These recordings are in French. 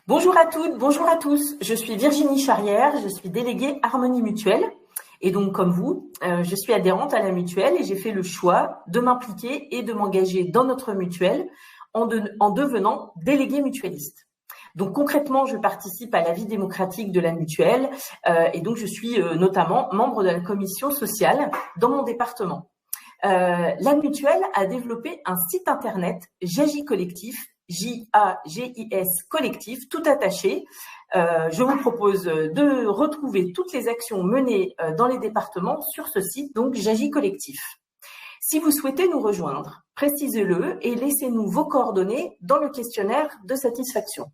Bonjour à toutes, bonjour à tous. Je suis Virginie Charrière, je suis déléguée Harmonie Mutuelle. Et donc, comme vous, je suis adhérente à la mutuelle et j'ai fait le choix de m'impliquer et de m'engager dans notre mutuelle en devenant déléguée mutualiste. Donc, concrètement, je participe à la vie démocratique de la mutuelle et donc je suis notamment membre de la commission sociale dans mon département. La mutuelle a développé un site internet JAGIS Collectif, JAGIS Collectif, tout attaché. Je vous propose de retrouver toutes les actions menées dans les départements sur ce site, donc JAGIS Collectif. Si vous souhaitez nous rejoindre, précisez-le et laissez-nous vos coordonnées dans le questionnaire de satisfaction.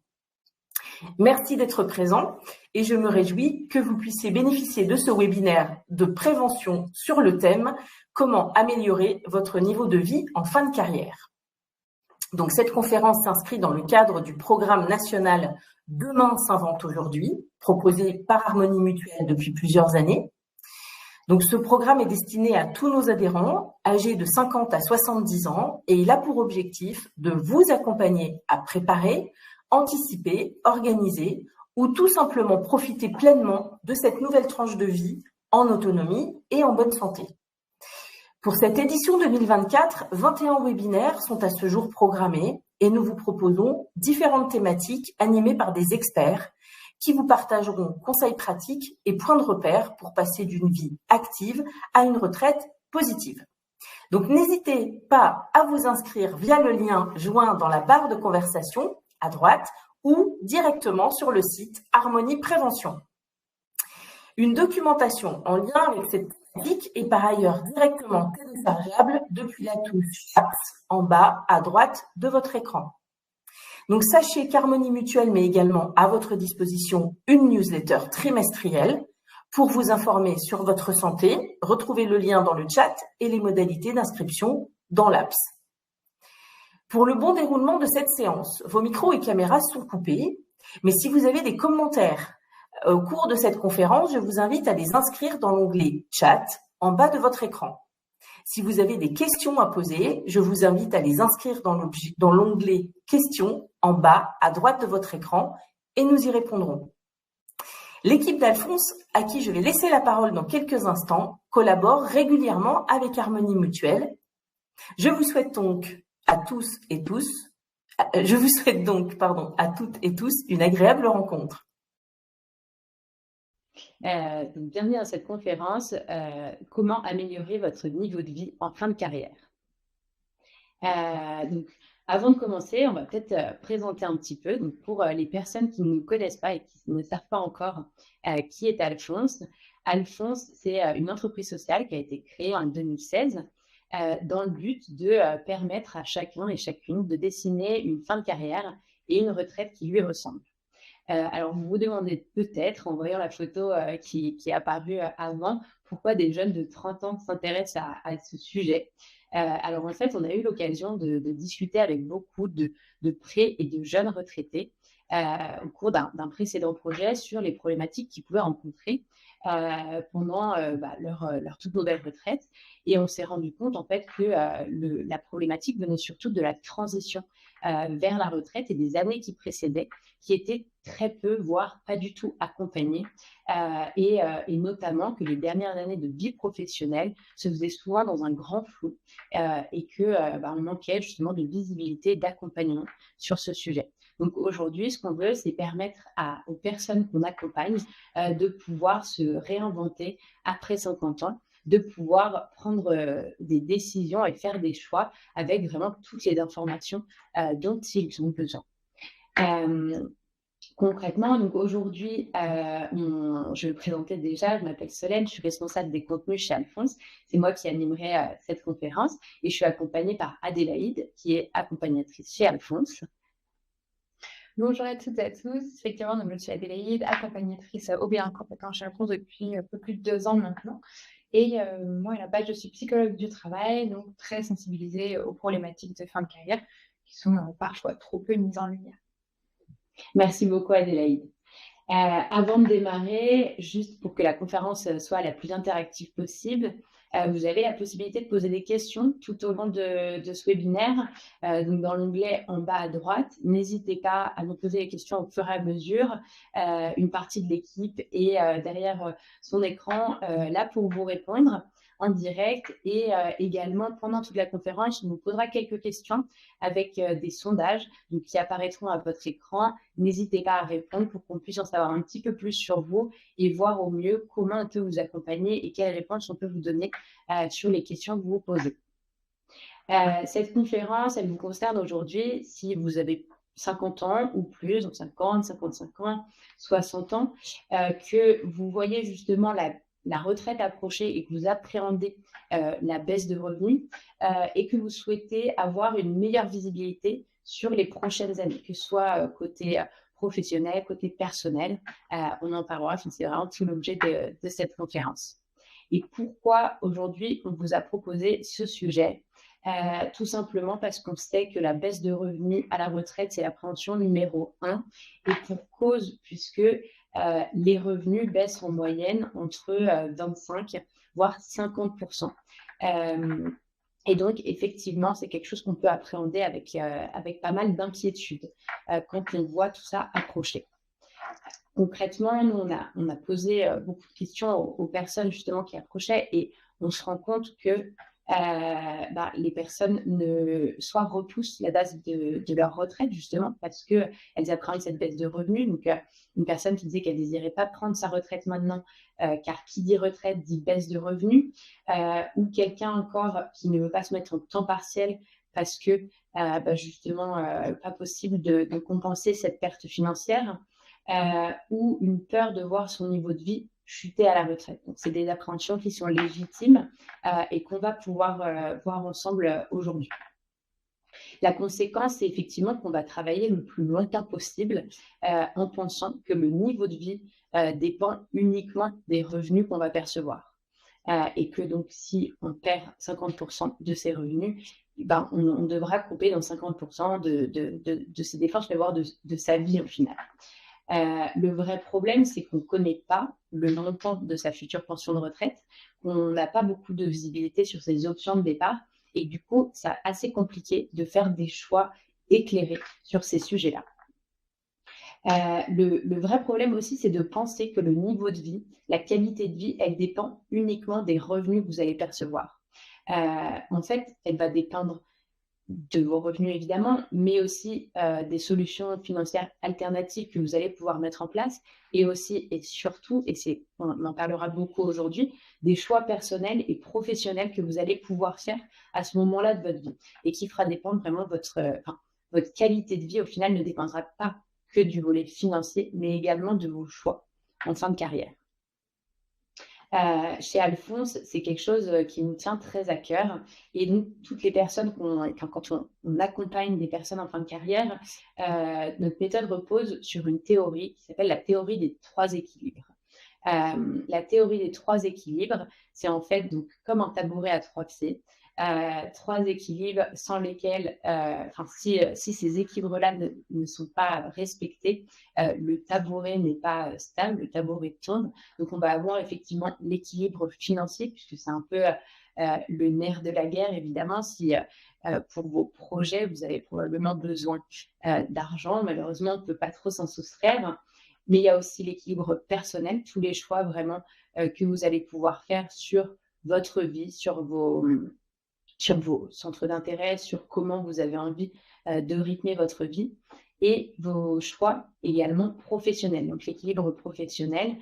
Merci d'être présent et je me réjouis que vous puissiez bénéficier de ce webinaire de prévention sur le thème « Comment améliorer votre niveau de vie en fin de carrière ». Donc, cette conférence s'inscrit dans le cadre du programme national « Demain s'invente aujourd'hui » proposé par Harmonie Mutuelle depuis plusieurs années. Donc, ce programme est destiné à tous nos adhérents âgés de 50 à 70 ans et il a pour objectif de vous accompagner à préparer, anticiper, organiser ou tout simplement profiter pleinement de cette nouvelle tranche de vie en autonomie et en bonne santé. Pour cette édition 2024, 21 webinaires sont à ce jour programmés et nous vous proposons différentes thématiques animées par des experts qui vous partageront conseils pratiques et points de repère pour passer d'une vie active à une retraite positive. Donc n'hésitez pas à vous inscrire via le lien joint dans la barre de conversation à droite ou directement sur le site Harmonie Prévention. Une documentation en lien avec cette thématique est par ailleurs directement téléchargeable depuis la touche Chat en bas à droite de votre écran. Donc sachez qu'Harmonie Mutuelle met également à votre disposition une newsletter trimestrielle pour vous informer sur votre santé. Retrouvez le lien dans le chat et les modalités d'inscription dans l'APS. Pour le bon déroulement de cette séance, vos micros et caméras sont coupés, mais si vous avez des commentaires au cours de cette conférence, je vous invite à les inscrire dans l'onglet « Chat » en bas de votre écran. Si vous avez des questions à poser, je vous invite à les inscrire dans l'onglet « Questions » en bas à droite de votre écran et nous y répondrons. L'équipe d'Alphonse, à qui je vais laisser la parole dans quelques instants, collabore régulièrement avec Harmonie Mutuelle. Je vous souhaite donc à toutes et tous une agréable rencontre. Donc bienvenue dans cette conférence, comment améliorer votre niveau de vie en fin de carrière. Donc, avant de commencer, on va peut-être présenter un petit peu. Donc, pour les personnes qui ne nous connaissent pas et qui ne savent pas encore qui est Alphonse, Alphonse, c'est une entreprise sociale qui a été créée en 2016 dans le but de permettre à chacun et chacune de dessiner une fin de carrière et une retraite qui lui ressemble. Alors, vous vous demandez peut-être, en voyant la photo qui est apparue avant, pourquoi des jeunes de 30 ans s'intéressent à ce sujet. Alors, en fait, on a eu l'occasion de discuter avec beaucoup de pré- et de jeunes retraités au cours d'un précédent projet sur les problématiques qu'ils pouvaient rencontrer pendant leur toute nouvelle retraite. Et on s'est rendu compte, en fait, que la problématique venait surtout de la transition vers la retraite et des années qui précédaient, qui étaient très peu, voire pas du tout accompagnées, et notamment que les dernières années de vie professionnelle se faisaient souvent dans un grand flou et qu'on manquait justement de visibilité et d'accompagnement sur ce sujet. Donc aujourd'hui, ce qu'on veut, c'est permettre aux personnes qu'on accompagne de pouvoir se réinventer après 50 ans, de pouvoir prendre des décisions et faire des choix avec vraiment toutes les informations dont ils ont besoin. Concrètement, donc aujourd'hui, je vais me présenter déjà, je m'appelle Solène, je suis responsable des contenus chez Alphonse. C'est moi qui animerai cette conférence et je suis accompagnée par Adélaïde, qui est accompagnatrice chez Alphonse. Bonjour à toutes et à tous. Effectivement, donc, je suis Adélaïde, accompagnatrice au bien compétent chez Alphonse depuis un peu plus de 2 ans maintenant. Et moi, à la base, je suis psychologue du travail, donc très sensibilisée aux problématiques de fin de carrière qui sont parfois trop peu mises en lumière. Merci beaucoup, Adélaïde. Avant de démarrer, juste pour que la conférence soit la plus interactive possible, Vous avez la possibilité de poser des questions tout au long de ce webinaire. Donc dans l'onglet en bas à droite, n'hésitez pas à nous poser les questions au fur et à mesure. Une partie de l'équipe est derrière son écran là pour vous répondre en direct, et également pendant toute la conférence, il nous posera quelques questions avec des sondages donc, qui apparaîtront à votre écran. N'hésitez pas à répondre pour qu'on puisse en savoir un petit peu plus sur vous et voir au mieux comment on peut vous accompagner et quelles réponses on peut vous donner sur les questions que vous vous posez. Cette conférence, elle vous concerne aujourd'hui si vous avez 50 ans ou plus, donc 50, 55 ans, 60 ans, que vous voyez justement la retraite approcher et que vous appréhendez la baisse de revenus et que vous souhaitez avoir une meilleure visibilité sur les prochaines années, que ce soit côté professionnel, côté personnel. On en parlera, c'est vraiment tout l'objet de cette conférence. Et pourquoi aujourd'hui on vous a proposé ce sujet? Tout simplement parce qu'on sait que la baisse de revenus à la retraite, c'est l'appréhension numéro 1, et pour cause, puisque les revenus baissent en moyenne entre 25 voire 50%. Et donc, effectivement, c'est quelque chose qu'on peut appréhender avec pas mal d'inquiétude quand on voit tout ça approcher. Concrètement, nous, on a posé beaucoup de questions aux personnes justement qui approchaient, et on se rend compte que les personnes soit repoussent la date de leur retraite justement parce qu'elles appréhendent cette baisse de revenus. Donc, une personne qui disait qu'elle ne désirait pas prendre sa retraite maintenant, car qui dit retraite dit baisse de revenus, ou quelqu'un encore qui ne veut pas se mettre en temps partiel parce que justement, pas possible de compenser cette perte financière, ou une peur de voir son niveau de vie chuter à la retraite. Donc, c'est des appréhensions qui sont légitimes et qu'on va pouvoir voir ensemble aujourd'hui. La conséquence, c'est effectivement qu'on va travailler le plus longtemps possible en pensant que le niveau de vie dépend uniquement des revenus qu'on va percevoir. Et que donc, si on perd 50% de ses revenus, on devra couper dans 50% de ses dépenses, mais voire de sa vie au final. Le vrai problème, c'est qu'on ne connaît pas le montant de sa future pension de retraite, qu'on n'a pas beaucoup de visibilité sur ses options de départ, et du coup, c'est assez compliqué de faire des choix éclairés sur ces sujets-là. Le vrai problème aussi, c'est de penser que le niveau de vie, la qualité de vie, elle dépend uniquement des revenus que vous allez percevoir. En fait, elle va dépendre de vos revenus évidemment, mais aussi des solutions financières alternatives que vous allez pouvoir mettre en place, et aussi et surtout, et on en parlera beaucoup aujourd'hui, des choix personnels et professionnels que vous allez pouvoir faire à ce moment-là de votre vie, et qui fera dépendre vraiment votre qualité de vie. Au final, ne dépendra pas que du volet financier, mais également de vos choix en fin de carrière. Chez Alphonse, c'est quelque chose qui nous tient très à cœur, et nous, toutes les personnes quand on accompagne des personnes en fin de carrière, notre méthode repose sur une théorie qui s'appelle la théorie des 3 équilibres. La théorie des 3 équilibres, c'est en fait donc comme un tabouret à 3 pieds, 3 équilibres sans lesquels, si ces équilibres-là ne sont pas respectés, le tabouret n'est pas stable, le tabouret tourne. Donc, on va avoir effectivement l'équilibre financier, puisque c'est un peu le nerf de la guerre, évidemment. Si pour vos projets, vous avez probablement besoin d'argent, malheureusement, on ne peut pas trop s'en soustraire. Mais il y a aussi l'équilibre personnel, tous les choix vraiment que vous allez pouvoir faire sur votre vie, sur vos centres d'intérêt, sur comment vous avez envie de rythmer votre vie, et vos choix également professionnels. Donc l'équilibre professionnel,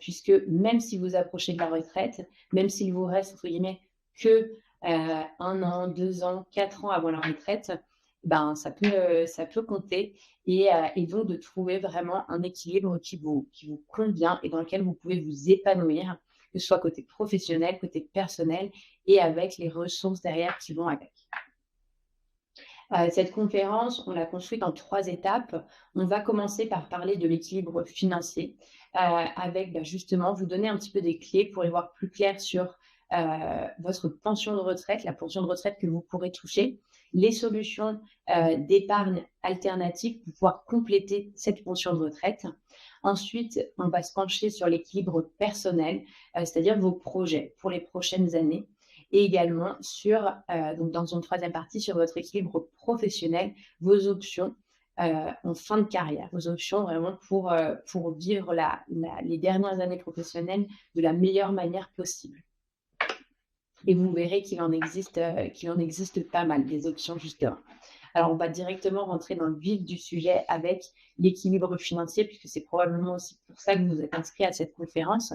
puisque même si vous approchez de la retraite, même s'il vous reste entre guillemets que 1 an, 2 ans, 4 ans avant la retraite, ça peut compter, et donc de trouver vraiment un équilibre qui vous convient et dans lequel vous pouvez vous épanouir, que ce soit côté professionnel, côté personnel, et avec les ressources derrière qui vont avec. Cette conférence, on l'a construite en 3 étapes. On va commencer par parler de l'équilibre financier, avec justement vous donner un petit peu des clés pour y voir plus clair sur votre pension de retraite, la pension de retraite que vous pourrez toucher, les solutions d'épargne alternatives pour pouvoir compléter cette pension de retraite. Ensuite, on va se pencher sur l'équilibre personnel, c'est-à-dire vos projets pour les prochaines années. Et également sur, donc dans une troisième partie, sur votre équilibre professionnel, vos options en fin de carrière, vos options vraiment pour vivre les dernières années professionnelles de la meilleure manière possible. Et vous verrez qu'il en existe pas mal, des options justement. Alors, on va directement rentrer dans le vif du sujet avec l'équilibre financier, puisque c'est probablement aussi pour ça que vous êtes inscrit à cette conférence.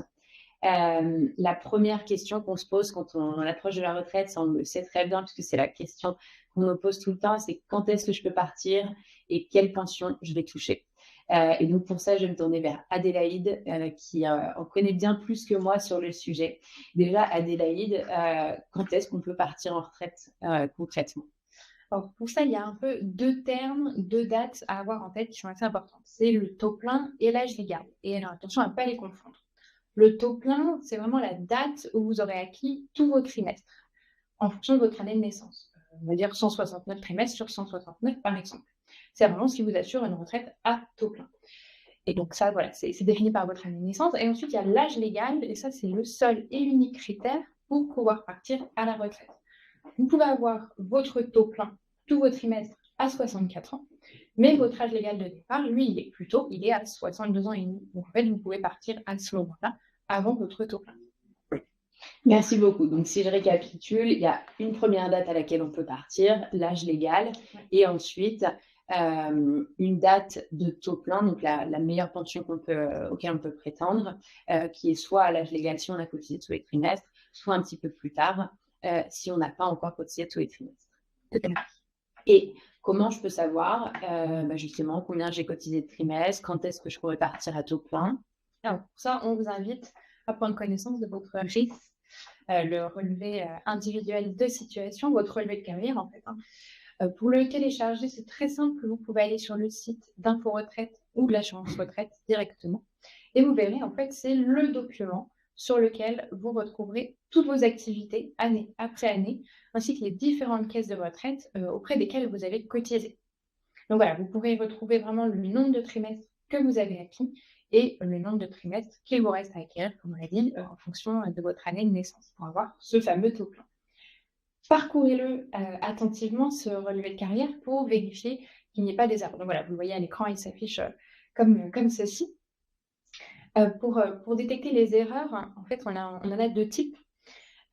La première question qu'on se pose quand on approche de la retraite, ça on le sait très bien, puisque c'est la question qu'on me pose tout le temps, c'est quand est-ce que je peux partir et quelle pension je vais toucher. Et donc pour ça, je vais me tourner vers Adélaïde, qui en connaît bien plus que moi sur le sujet. Déjà, Adélaïde, quand est-ce qu'on peut partir en retraite concrètement? Alors pour ça, il y a un peu deux termes, deux dates à avoir en tête qui sont assez importantes. C'est le taux plein et l'âge légal. Et alors attention à ne pas les confondre. Le taux plein, c'est vraiment la date où vous aurez acquis tous vos trimestres en fonction de votre année de naissance. On va dire 169 trimestres sur 169 par exemple. C'est vraiment ce qui vous assure une retraite à taux plein. Et donc ça, voilà, c'est défini par votre année de naissance. Et ensuite, il y a l'âge légal, et ça, c'est le seul et unique critère pour pouvoir partir à la retraite. Vous pouvez avoir votre taux plein, tous vos trimestres, à 64 ans, mais votre âge légal de départ, lui, il est à 62 ans et demi. Donc en fait, vous pouvez partir à ce moment-là, avant votre taux plein. Merci beaucoup. Donc, si je récapitule, il y a une première date à laquelle on peut partir, l'âge légal, et ensuite une date de taux plein, donc la meilleure pension auquel on peut prétendre, qui est soit à l'âge légal si on a cotisé tous les trimestres, soit un petit peu plus tard si on n'a pas encore cotisé tous les trimestres. Et comment je peux savoir justement combien j'ai cotisé de trimestres, quand est-ce que je pourrais partir à taux plein? Alors, pour ça, on vous invite à prendre connaissance de votre RIS, le relevé individuel de situation, votre relevé de carrière en fait. Pour le télécharger, c'est très simple. Vous pouvez aller sur le site d'Info Retraite ou de l'assurance retraite directement. Et vous verrez, en fait, c'est le document sur lequel vous retrouverez toutes vos activités année après année, ainsi que les différentes caisses de retraite auprès desquelles vous avez cotisé. Donc voilà, vous pourrez retrouver vraiment le nombre de trimestres que vous avez acquis et le nombre de trimestres qu'il vous reste à acquérir, comme on l'a dit, en fonction de votre année de naissance, pour avoir ce fameux taux plein. Parcourez-le attentivement, ce relevé de carrière, pour vérifier qu'il n'y ait pas des erreurs. Donc voilà, vous le voyez à l'écran, il s'affiche comme ceci. Pour détecter les erreurs, en fait, on en a deux types.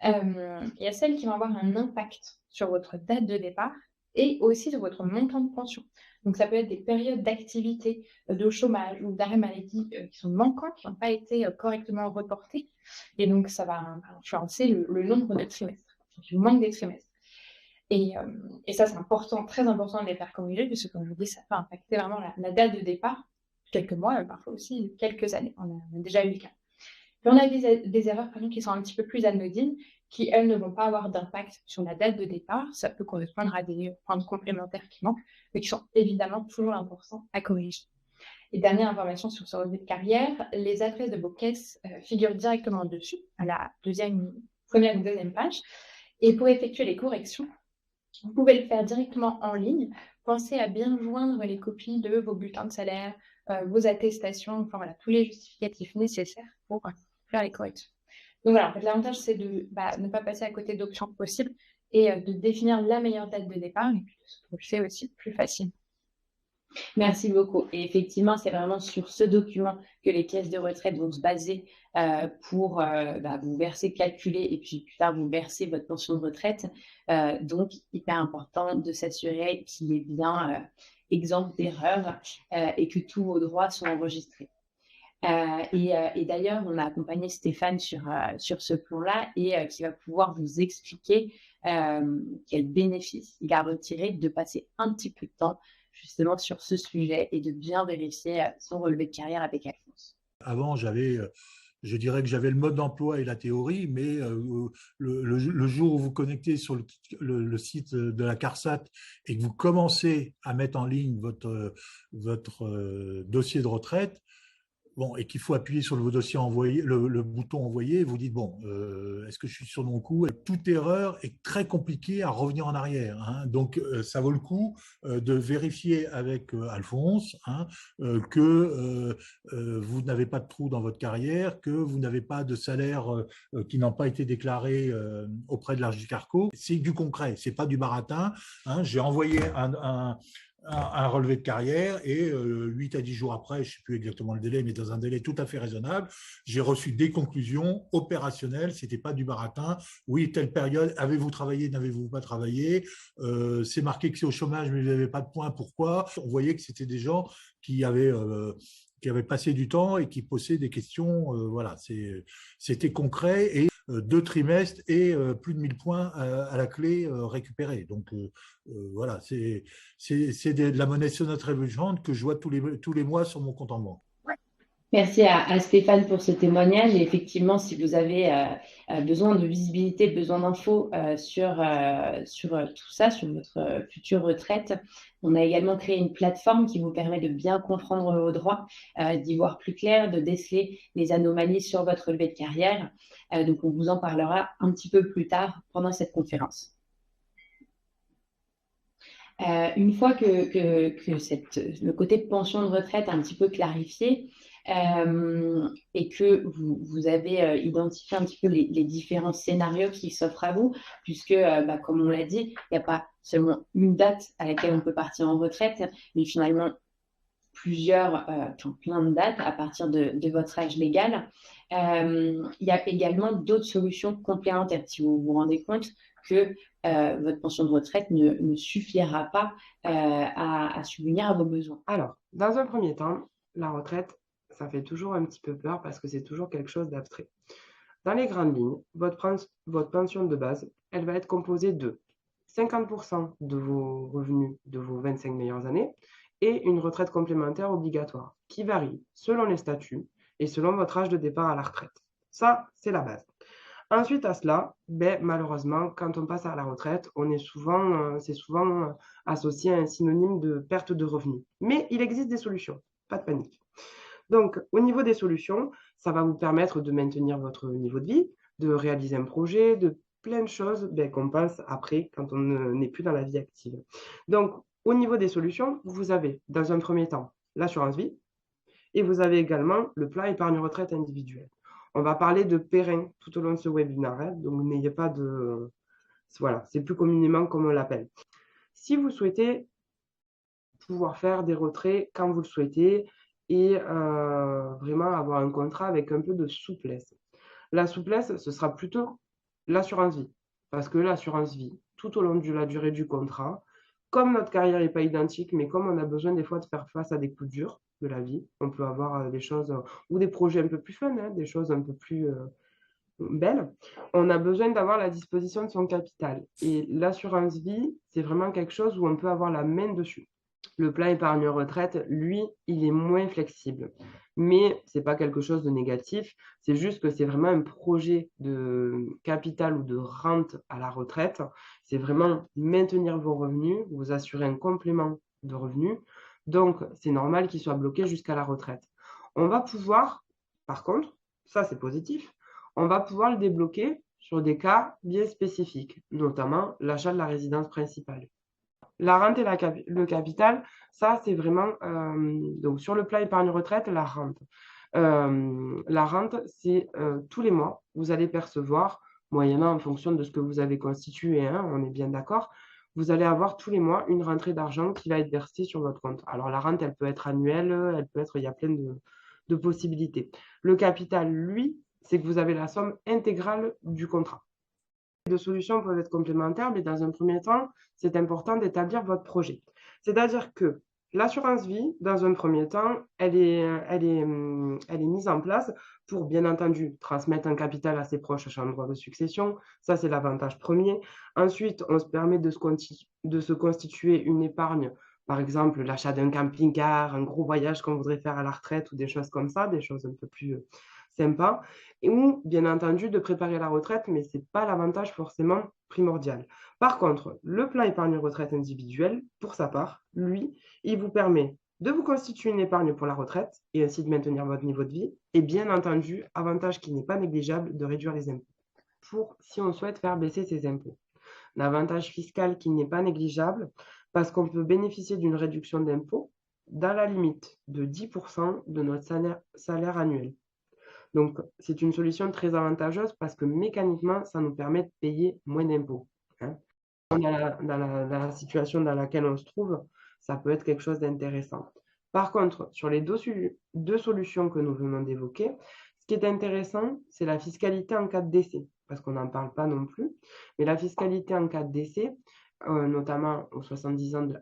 Il y a celles qui vont avoir un impact sur votre date de départ et aussi sur votre montant de pension. Donc ça peut être des périodes d'activité, de chômage ou d'arrêt maladie qui sont manquantes, qui n'ont pas été correctement reportées. Et donc ça va influencer le nombre de trimestres, du manque des trimestres. Et ça, c'est important, très important de les faire corriger, puisque comme je vous dis, ça peut impacter vraiment la date de départ, quelques mois, parfois aussi quelques années. On a déjà eu le cas. Puis on a des erreurs qui sont un petit peu plus anodines, qui, elles, ne vont pas avoir d'impact sur la date de départ. Ça peut correspondre à des points complémentaires qui manquent, mais qui sont évidemment toujours importants à corriger. Et dernière information sur ce relevé de carrière, les adresses de vos caisses figurent directement dessus, à la première ou deuxième page. Et pour effectuer les corrections, vous pouvez le faire directement en ligne. Pensez à bien joindre les copies de vos bulletins de salaire, vos attestations, enfin voilà, tous les justificatifs nécessaires pour faire les corrections. Donc voilà, en fait, l'avantage, c'est de ne pas passer à côté d'options possibles et de définir la meilleure date de départ et puis de se projeter aussi plus facile. Merci beaucoup. Et effectivement, c'est vraiment sur ce document que les caisses de retraite vont se baser pour vous verser, calculer et puis plus tard vous verser votre pension de retraite. Donc, hyper important de s'assurer qu'il est bien exempt d'erreurs et que tous vos droits sont enregistrés. Et d'ailleurs, on a accompagné Stéphane sur ce plan-là et qui va pouvoir vous expliquer quels bénéfices il a retiré de passer un petit peu de temps justement sur ce sujet et de bien vérifier son relevé de carrière avec Alphonse. Avant, je dirais que j'avais le mode d'emploi et la théorie, mais le jour où vous connectez sur le site de la CARSAT et que vous commencez à mettre en ligne votre dossier de retraite, bon, et qu'il faut appuyer sur le dossier envoyé, le bouton envoyer, vous dites, bon, est-ce que je suis sur mon coup? Toute erreur est très compliquée à revenir en arrière, hein. Donc, ça vaut le coup de vérifier avec Alphonse, hein, que vous n'avez pas de trou dans votre carrière, que vous n'avez pas de salaire qui n'ont pas été déclarés auprès de l'Argicarco. C'est du concret, c'est pas du baratin, hein. J'ai envoyé un relevé de carrière et 8 à 10 jours après, je ne sais plus exactement le délai, mais dans un délai tout à fait raisonnable, j'ai reçu des conclusions opérationnelles, ce n'était pas du baratin. Oui, telle période, avez-vous travaillé, n'avez-vous pas travaillé, c'est marqué que c'est au chômage, mais vous n'avez pas de points, pourquoi? On voyait que c'était des gens qui avaient passé du temps et qui posaient des questions, voilà, c'était concret et 2 trimestres et plus de 1000 points à la clé récupérés. Donc voilà, c'est de la monnaie sonnante révolutionnaire que je vois tous les mois sur mon compte en banque. Merci à Stéphane pour ce témoignage. Et effectivement, si vous avez besoin de visibilité, besoin d'infos sur tout ça, sur votre future retraite, on a également créé une plateforme qui vous permet de bien comprendre vos droits, d'y voir plus clair, de déceler les anomalies sur votre relevé de carrière. Donc, on vous en parlera un petit peu plus tard pendant cette conférence. Une fois que le côté pension de retraite est un petit peu clarifié, et que vous avez identifié un petit peu les différents scénarios qui s'offrent à vous, puisque, comme on l'a dit, il n'y a pas seulement une date à laquelle on peut partir en retraite, mais finalement plein de dates à partir de votre âge légal. Il y a également d'autres solutions complémentaires. Si vous vous rendez compte que votre pension de retraite ne suffira pas à subvenir à vos besoins. Alors, dans un premier temps, la retraite, ça fait toujours un petit peu peur parce que c'est toujours quelque chose d'abstrait. Dans les grandes lignes, votre pension de base, elle va être composée de 50% de vos revenus de vos 25 meilleures années et une retraite complémentaire obligatoire qui varie selon les statuts et selon votre âge de départ à la retraite. Ça, c'est la base. Ensuite à cela, malheureusement, quand on passe à la retraite, c'est souvent associé à un synonyme de perte de revenus. Mais il existe des solutions, pas de panique. Donc, au niveau des solutions, ça va vous permettre de maintenir votre niveau de vie, de réaliser un projet, de plein de choses qu'on pense après quand on n'est plus dans la vie active. Donc, au niveau des solutions, vous avez dans un premier temps l'assurance vie et vous avez également le plan épargne retraite individuel. On va parler de périn tout au long de ce webinaire, hein, donc n'ayez pas de... Voilà, c'est plus communément comme on l'appelle. Si vous souhaitez pouvoir faire des retraits quand vous le souhaitez et vraiment avoir un contrat avec un peu de souplesse. La souplesse, ce sera plutôt l'assurance vie, parce que l'assurance vie, tout au long de la durée du contrat, comme notre carrière n'est pas identique, mais comme on a besoin des fois de faire face à des coups durs de la vie, on peut avoir des choses ou des projets un peu plus fun, hein, des choses un peu plus belles. On a besoin d'avoir la disposition de son capital. Et l'assurance vie, c'est vraiment quelque chose où on peut avoir la main dessus. Le plan épargne retraite, lui, il est moins flexible. Mais ce n'est pas quelque chose de négatif, c'est juste que c'est vraiment un projet de capital ou de rente à la retraite. C'est vraiment maintenir vos revenus, vous assurer un complément de revenus. Donc, c'est normal qu'il soit bloqué jusqu'à la retraite. On va pouvoir, par contre, ça c'est positif, on va pouvoir le débloquer sur des cas bien spécifiques, notamment l'achat de la résidence principale. La rente et le capital, ça c'est vraiment, donc sur le plan épargne retraite, la rente. La rente, c'est tous les mois, vous allez percevoir, moyennant en fonction de ce que vous avez constitué, hein, on est bien d'accord, vous allez avoir tous les mois une rentrée d'argent qui va être versée sur votre compte. Alors la rente, elle peut être annuelle, elle peut être, il y a plein de possibilités. Le capital, lui, c'est que vous avez la somme intégrale du contrat. Les deux solutions peuvent être complémentaires, mais dans un premier temps, c'est important d'établir votre projet. C'est-à-dire que l'assurance vie, dans un premier temps, elle est mise en place pour, bien entendu, transmettre un capital à ses proches en droit de succession. Ça, c'est l'avantage premier. Ensuite, on se permet de se constituer une épargne, par exemple, l'achat d'un camping-car, un gros voyage qu'on voudrait faire à la retraite ou des choses comme ça, des choses un peu plus sympas. Ou, bien entendu, de préparer la retraite, mais ce n'est pas l'avantage forcément primordial. Par contre, le plan épargne retraite individuel, pour sa part, lui, il vous permet de vous constituer une épargne pour la retraite et ainsi de maintenir votre niveau de vie. Et bien entendu, avantage qui n'est pas négligeable, de réduire les impôts. Pour si on souhaite faire baisser ses impôts. L'avantage fiscal qui n'est pas négligeable parce qu'on peut bénéficier d'une réduction d'impôts dans la limite de 10% de notre salaire annuel. Donc, c'est une solution très avantageuse parce que mécaniquement, ça nous permet de payer moins d'impôts. Dans la situation dans laquelle on se trouve, ça peut être quelque chose d'intéressant. Par contre, sur les deux solutions que nous venons d'évoquer, ce qui est intéressant, c'est la fiscalité en cas de décès, parce qu'on n'en parle pas non plus, mais la fiscalité en cas de décès, notamment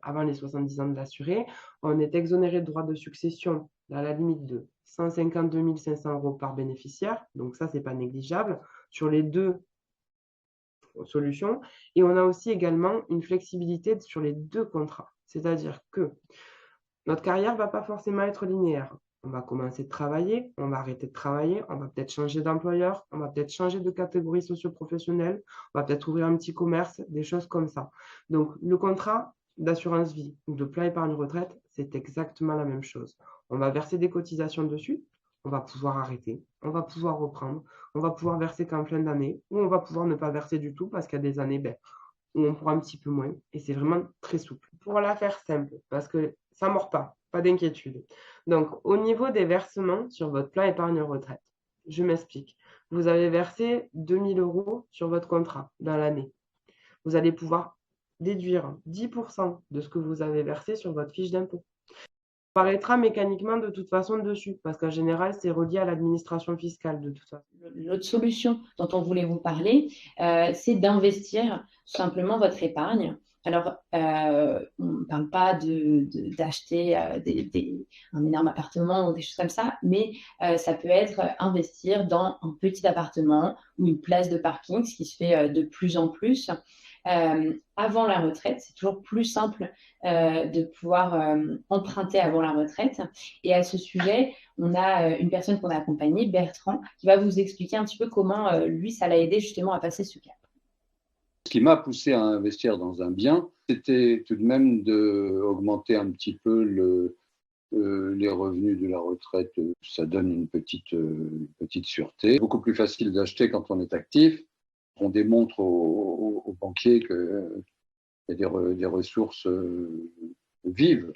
avant les 70 ans de l'assuré, on est exonéré de droits de succession dans la limite de 152 500 € par bénéficiaire, donc ça, c'est pas négligeable, sur les deux solutions. Et on a aussi également une flexibilité sur les deux contrats, c'est-à-dire que notre carrière ne va pas forcément être linéaire. On va commencer de travailler, on va arrêter de travailler, on va peut-être changer d'employeur, on va peut-être changer de catégorie socio-professionnelle, on va peut-être ouvrir un petit commerce, des choses comme ça. Donc, le contrat d'assurance vie ou de plan épargne retraite, c'est exactement la même chose. On va verser des cotisations dessus, on va pouvoir arrêter, on va pouvoir reprendre, on va pouvoir verser qu'en fin d'année, ou on va pouvoir ne pas verser du tout parce qu'il y a des années où on pourra un petit peu moins, et c'est vraiment très souple. Pour la faire simple, parce que ça ne mord pas d'inquiétude. Donc, au niveau des versements sur votre plan épargne retraite, je m'explique. Vous avez versé 2 000 € sur votre contrat dans l'année. Vous allez pouvoir déduire 10% de ce que vous avez versé sur votre fiche d'impôt. Ça paraîtra mécaniquement de toute façon dessus, parce qu'en général, c'est relié à l'administration fiscale de toute façon. L'autre solution dont on voulait vous parler, c'est d'investir simplement votre épargne. Alors, on ne parle pas d'acheter un énorme appartement ou des choses comme ça, mais ça peut être investir dans un petit appartement ou une place de parking, ce qui se fait de plus en plus. Avant la retraite, c'est toujours plus simple de pouvoir emprunter avant la retraite. Et à ce sujet, on a une personne qu'on a accompagnée, Bertrand, qui va vous expliquer un petit peu comment lui, ça l'a aidé justement à passer ce cap. Ce qui m'a poussé à investir dans un bien, c'était tout de même d'augmenter un petit peu les revenus de la retraite. Ça donne une petite sûreté. Beaucoup plus facile d'acheter quand on est actif. On démontre aux banquiers qu'il y a des ressources vives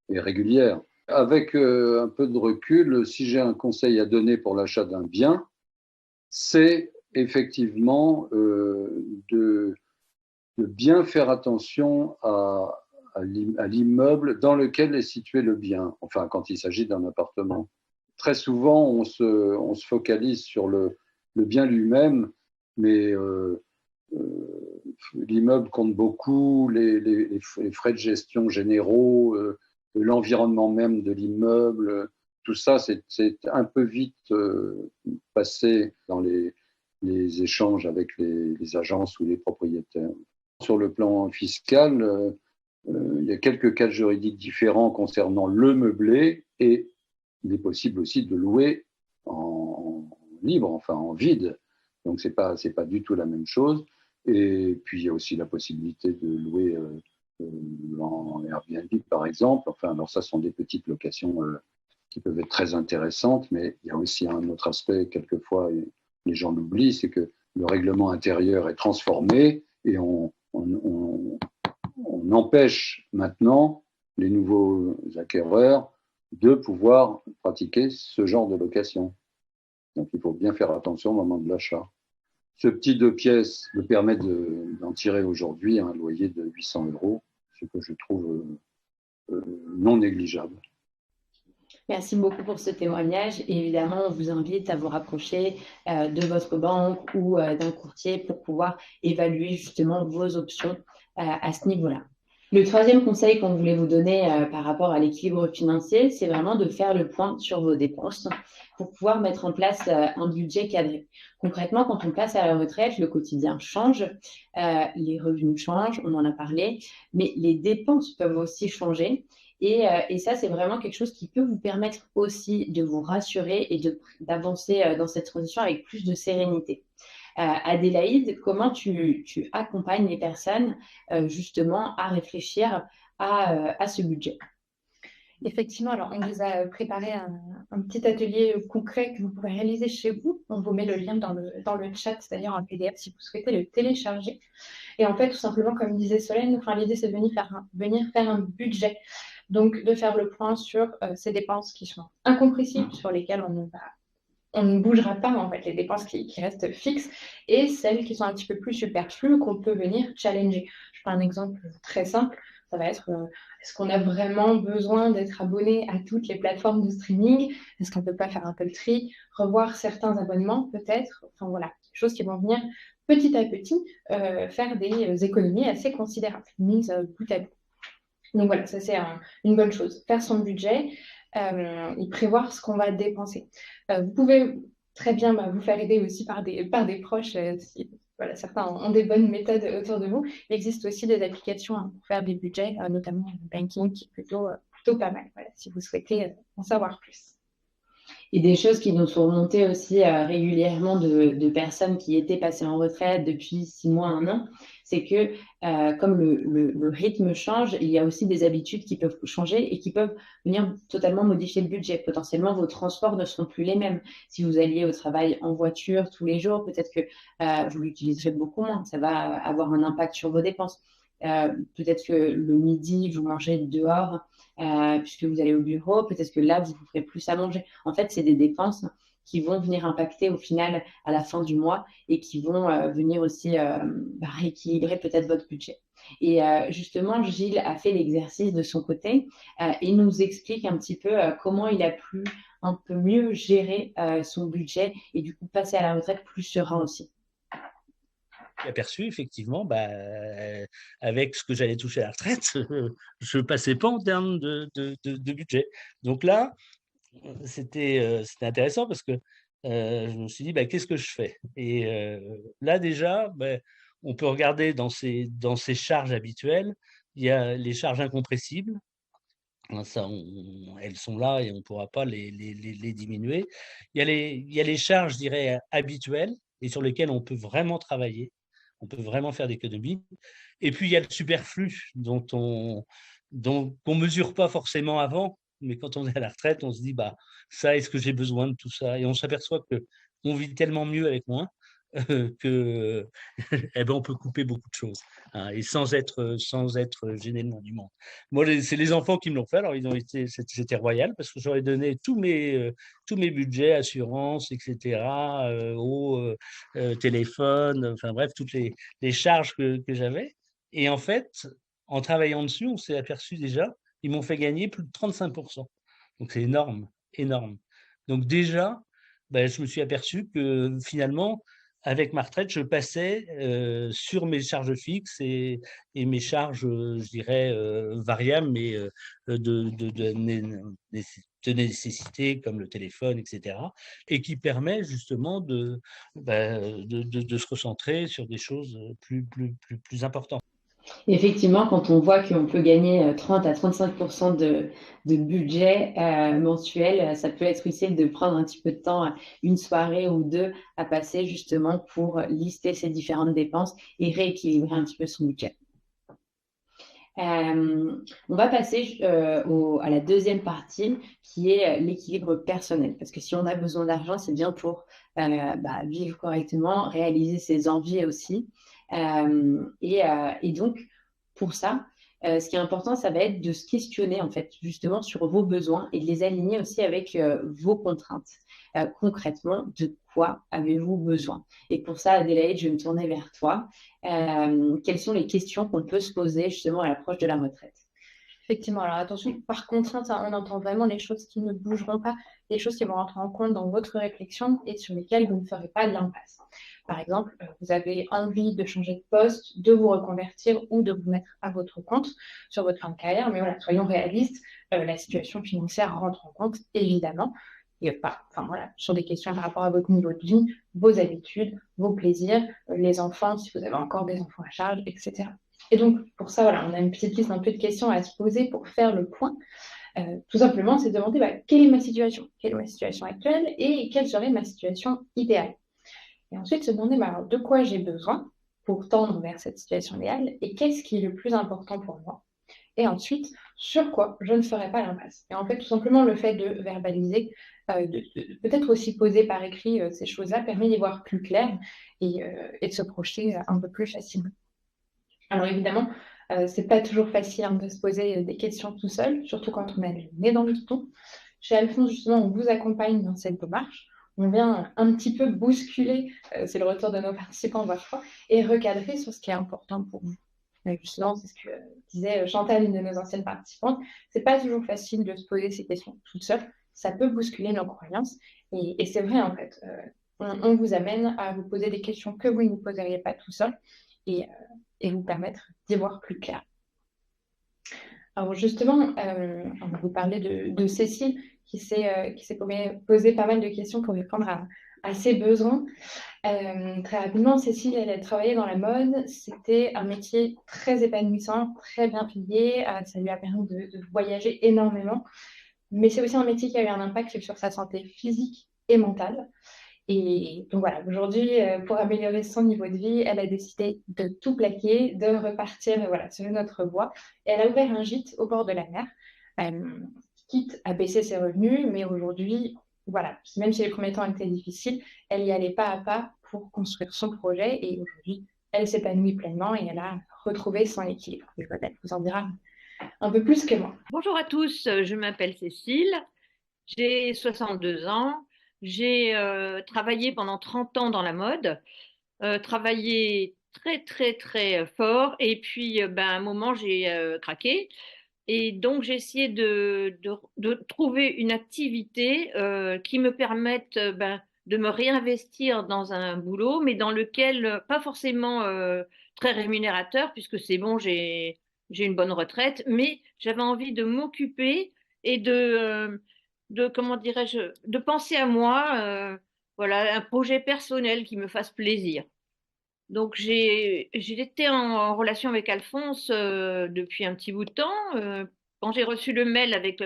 et régulières. Avec un peu de recul, si j'ai un conseil à donner pour l'achat d'un bien, c'est effectivement de bien faire attention à l'immeuble dans lequel est situé le bien, enfin quand il s'agit d'un appartement. Très souvent, on se focalise sur le bien lui-même, mais l'immeuble compte beaucoup, les frais de gestion généraux, l'environnement même de l'immeuble, tout ça, c'est un peu vite passé dans les échanges avec les agences ou les propriétaires. Sur le plan fiscal, il y a quelques cas juridiques différents concernant le meublé et il est possible aussi de louer en libre, enfin en vide. Donc, c'est pas du tout la même chose. Et puis, il y a aussi la possibilité de louer en Airbnb, par exemple. Enfin, alors ça, sont des petites locations qui peuvent être très intéressantes, mais il y a aussi un autre aspect, quelquefois, les gens l'oublient, c'est que le règlement intérieur est transformé et on empêche maintenant les nouveaux acquéreurs de pouvoir pratiquer ce genre de location. Donc, il faut bien faire attention au moment de l'achat. Ce petit 2 pièces me permet d'en tirer aujourd'hui un loyer de 800 €, ce que je trouve non négligeable. Merci beaucoup pour ce témoignage. Et évidemment, on vous invite à vous rapprocher de votre banque ou d'un courtier pour pouvoir évaluer justement vos options à ce niveau-là. Le troisième conseil qu'on voulait vous donner par rapport à l'équilibre financier, c'est vraiment de faire le point sur vos dépenses pour pouvoir mettre en place un budget cadré. Concrètement, quand on passe à la retraite, le quotidien change, les revenus changent, on en a parlé, mais les dépenses peuvent aussi changer. Et ça, c'est vraiment quelque chose qui peut vous permettre aussi de vous rassurer et d'avancer dans cette transition avec plus de sérénité. Adélaïde, comment tu accompagnes les personnes justement à réfléchir à ce budget? Effectivement, alors on vous a préparé un petit atelier concret que vous pouvez réaliser chez vous. On vous met le lien dans le chat, c'est-à-dire en PDF si vous souhaitez le télécharger. Et en fait, tout simplement, comme disait Solène, l'idée c'est de venir faire un budget. Donc, de faire le point sur ces dépenses qui sont incompressibles, sur lesquelles on ne bougera pas, en fait, les dépenses qui restent fixes, et celles qui sont un petit peu plus superflues, qu'on peut venir challenger. Je prends un exemple très simple, ça va être, est-ce qu'on a vraiment besoin d'être abonné à toutes les plateformes de streaming? Est-ce qu'on ne peut pas faire un peu le tri, revoir certains abonnements, peut-être? Enfin voilà, des choses qui vont venir petit à petit faire des économies assez considérables, mises bout à bout. Donc voilà, ça c'est une bonne chose. Faire son budget et prévoir ce qu'on va dépenser. Vous pouvez très bien vous faire aider aussi par des proches si voilà, certains ont des bonnes méthodes autour de vous. Il existe aussi des applications pour faire des budgets, notamment le banking, qui est plutôt pas mal, voilà, si vous souhaitez en savoir plus. Et des choses qui nous sont remontées aussi régulièrement de personnes qui étaient passées en retraite depuis 6 mois, 1 an, c'est que comme le rythme change, il y a aussi des habitudes qui peuvent changer et qui peuvent venir totalement modifier le budget. Potentiellement, vos transports ne seront plus les mêmes. Si vous alliez au travail en voiture tous les jours, peut-être que vous l'utiliserez beaucoup moins. Ça va avoir un impact sur vos dépenses. Peut-être que le midi, vous mangez dehors puisque vous allez au bureau. Peut-être que là, vous ferez plus à manger. En fait, c'est des dépenses qui vont venir impacter au final à la fin du mois et qui vont venir aussi rééquilibrer peut-être votre budget. Et justement, Gilles a fait l'exercice de son côté et nous explique un petit peu comment il a pu un peu mieux gérer son budget et du coup passer à la retraite plus serein aussi. J'ai aperçu effectivement, avec ce que j'allais toucher à la retraite, je passais pas en termes de budget. Donc là, c'était intéressant parce que je me suis dit, qu'est-ce que je fais? Et là déjà, on peut regarder dans ces charges habituelles, il y a les charges incompressibles. Ça, elles sont là et on ne pourra pas les diminuer. Il y a les charges, je dirais, habituelles et sur lesquelles on peut vraiment travailler. On peut vraiment faire d'économies. Et puis, il y a le superflu qu'on ne mesure pas forcément avant, mais quand on est à la retraite, on se dit, ça, est-ce que j'ai besoin de tout ça? Et on s'aperçoit qu'on vit tellement mieux avec moins que on peut couper beaucoup de choses, hein, et sans être gêné le monument. Moi, c'est les enfants qui me l'ont fait. Alors, c'était royal parce que j'aurais donné tous mes budgets, assurance, etc., au téléphone, enfin bref, toutes les charges que j'avais. Et en fait, en travaillant dessus, on s'est aperçu déjà, ils m'ont fait gagner plus de 35%. Donc, c'est énorme, énorme. Donc déjà, je me suis aperçu que finalement, avec ma retraite, je passais sur mes charges fixes et mes charges, je dirais, variables, mais de nécessité, comme le téléphone, etc., et qui permet justement de se recentrer sur des choses plus importantes. Effectivement, quand on voit qu'on peut gagner 30 à 35% de budget mensuel, ça peut être utile de prendre un petit peu de temps, une soirée ou deux, à passer justement pour lister ces différentes dépenses et rééquilibrer un petit peu son budget. On va passer à la deuxième partie qui est l'équilibre personnel. Parce que si on a besoin d'argent, c'est bien pour vivre correctement, réaliser ses envies aussi. Et donc, pour ça, ce qui est important, ça va être de se questionner en fait justement sur vos besoins et de les aligner aussi avec vos contraintes. Concrètement, de quoi avez-vous besoin? Et pour ça, Adélaïde, je vais me tourner vers toi. Quelles sont les questions qu'on peut se poser justement à l'approche de la retraite? Effectivement, alors attention, par contrainte, on entend vraiment les choses qui ne bougeront pas, les choses qui vont rentrer en compte dans votre réflexion et sur lesquelles vous ne ferez pas de l'impasse. Par exemple, vous avez envie de changer de poste, de vous reconvertir ou de vous mettre à votre compte sur votre fin de carrière, mais voilà, soyons réalistes, la situation financière rentre en compte, évidemment, et sur des questions par rapport à votre niveau de vie, vos habitudes, vos plaisirs, les enfants, si vous avez encore des enfants à charge, etc. Et donc, pour ça, voilà, on a une petite liste un peu de questions à se poser pour faire le point. Tout simplement, c'est de demander quelle est ma situation? Quelle est ma situation actuelle et quelle serait ma situation idéale? Et ensuite, se demander de quoi j'ai besoin pour tendre vers cette situation idéale et qu'est-ce qui est le plus important pour moi? Et ensuite, sur quoi je ne ferai pas l'impasse. Et en fait, tout simplement, le fait de verbaliser, peut-être aussi poser par écrit ces choses-là, permet d'y voir plus clair et de se projeter un peu plus facilement. Alors évidemment, c'est pas toujours facile de se poser des questions tout seul, surtout quand on a le nez dans le bouton. Chez Alphonse, justement, on vous accompagne dans cette démarche. On vient un petit peu bousculer, c'est le retour de nos participants parfois, et recadrer sur ce qui est important pour vous. Justement, c'est ce que disait Chantal, une de nos anciennes participantes. C'est pas toujours facile de se poser ces questions toute seule. Ça peut bousculer nos croyances. Et c'est vrai, en fait. On vous amène à vous poser des questions que vous ne vous poseriez pas tout seul et vous permettre d'y voir plus clair. Alors justement, on va vous parler de Cécile qui s'est posé pas mal de questions pour répondre à ses besoins. Très rapidement, Cécile, elle a travaillé dans la mode. C'était un métier très épanouissant, très bien payé. Ça lui a permis de voyager énormément. Mais c'est aussi un métier qui a eu un impact sur sa santé physique et mentale. Et donc voilà, aujourd'hui, pour améliorer son niveau de vie, elle a décidé de tout plaquer, de repartir sur une autre voie. Et elle a ouvert un gîte au bord de la mer, quitte à baisser ses revenus, mais aujourd'hui, voilà, même si les premiers temps étaient difficiles, elle y allait pas à pas pour construire son projet. Et aujourd'hui, elle s'épanouit pleinement et elle a retrouvé son équilibre. Et elle vous en dira un peu plus que moi. Bonjour à tous, je m'appelle Cécile, j'ai 62 ans. J'ai travaillé pendant 30 ans dans la mode, travaillé très, très, très fort. Et puis, à un moment, j'ai craqué. Et donc, j'ai essayé de trouver une activité qui me permette de me réinvestir dans un boulot, mais dans lequel, pas forcément très rémunérateur, puisque c'est bon, j'ai une bonne retraite, mais j'avais envie de m'occuper et comment dirais-je, de penser à moi, voilà, un projet personnel qui me fasse plaisir. Donc j'ai été en relation avec Alphonse depuis un petit bout de temps. Quand j'ai reçu le mail avec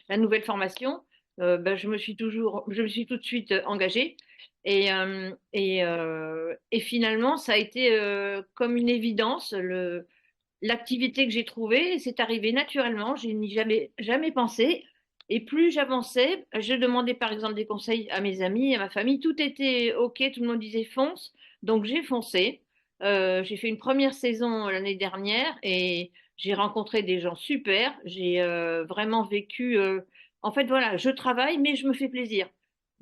la nouvelle formation, je me suis tout de suite engagée. Et finalement, ça a été comme une évidence. L'activité que j'ai trouvée, c'est arrivé naturellement. Je n'y jamais pensé. Et plus j'avançais, je demandais par exemple des conseils à mes amis, à ma famille. Tout était OK, tout le monde disait fonce. Donc j'ai foncé. J'ai fait une première saison l'année dernière et j'ai rencontré des gens super. J'ai vraiment vécu. En fait, voilà, je travaille, mais je me fais plaisir.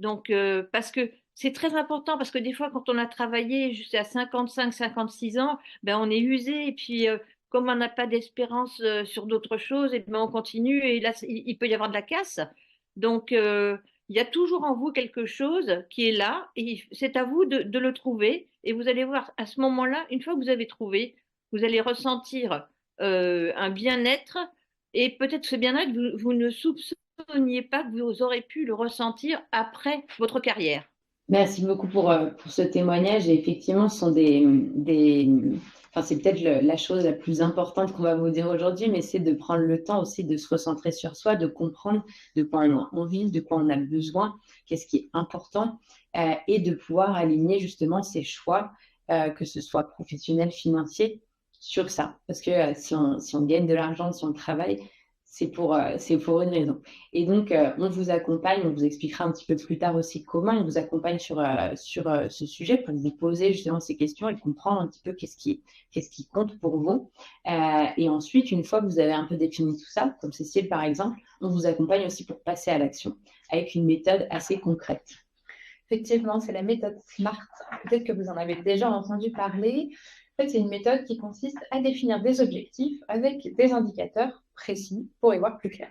Donc, parce que c'est très important, parce que des fois, quand on a travaillé jusqu'à 55, 56 ans, on est usé et puis comme on n'a pas d'espérance sur d'autres choses, et on continue et là, il peut y avoir de la casse. Donc, il y a toujours en vous quelque chose qui est là et c'est à vous de le trouver. Et vous allez voir, à ce moment-là, une fois que vous avez trouvé, vous allez ressentir un bien-être et peut-être ce bien-être, vous ne soupçonniez pas que vous aurez pu le ressentir après votre carrière. Merci beaucoup pour ce témoignage. Et effectivement, ce sont c'est peut-être la chose la plus importante qu'on va vous dire aujourd'hui, mais c'est de prendre le temps aussi de se recentrer sur soi, de comprendre de quoi on a envie, de quoi on a besoin, qu'est-ce qui est important, et de pouvoir aligner justement ses choix, que ce soit professionnel, financier, sur ça. Parce que si on gagne de l'argent, si on travaille, c'est pour une raison. Et donc, on vous accompagne, on vous expliquera un petit peu plus tard aussi comment on vous accompagne sur ce sujet pour vous poser justement ces questions et comprendre un petit peu qu'est-ce qui compte pour vous. Et ensuite, une fois que vous avez un peu défini tout ça, comme Cécile par exemple, on vous accompagne aussi pour passer à l'action avec une méthode assez concrète. Effectivement, c'est la méthode SMART. Peut-être que vous en avez déjà entendu parler. En fait, c'est une méthode qui consiste à définir des objectifs avec des indicateurs précis pour y voir plus clair.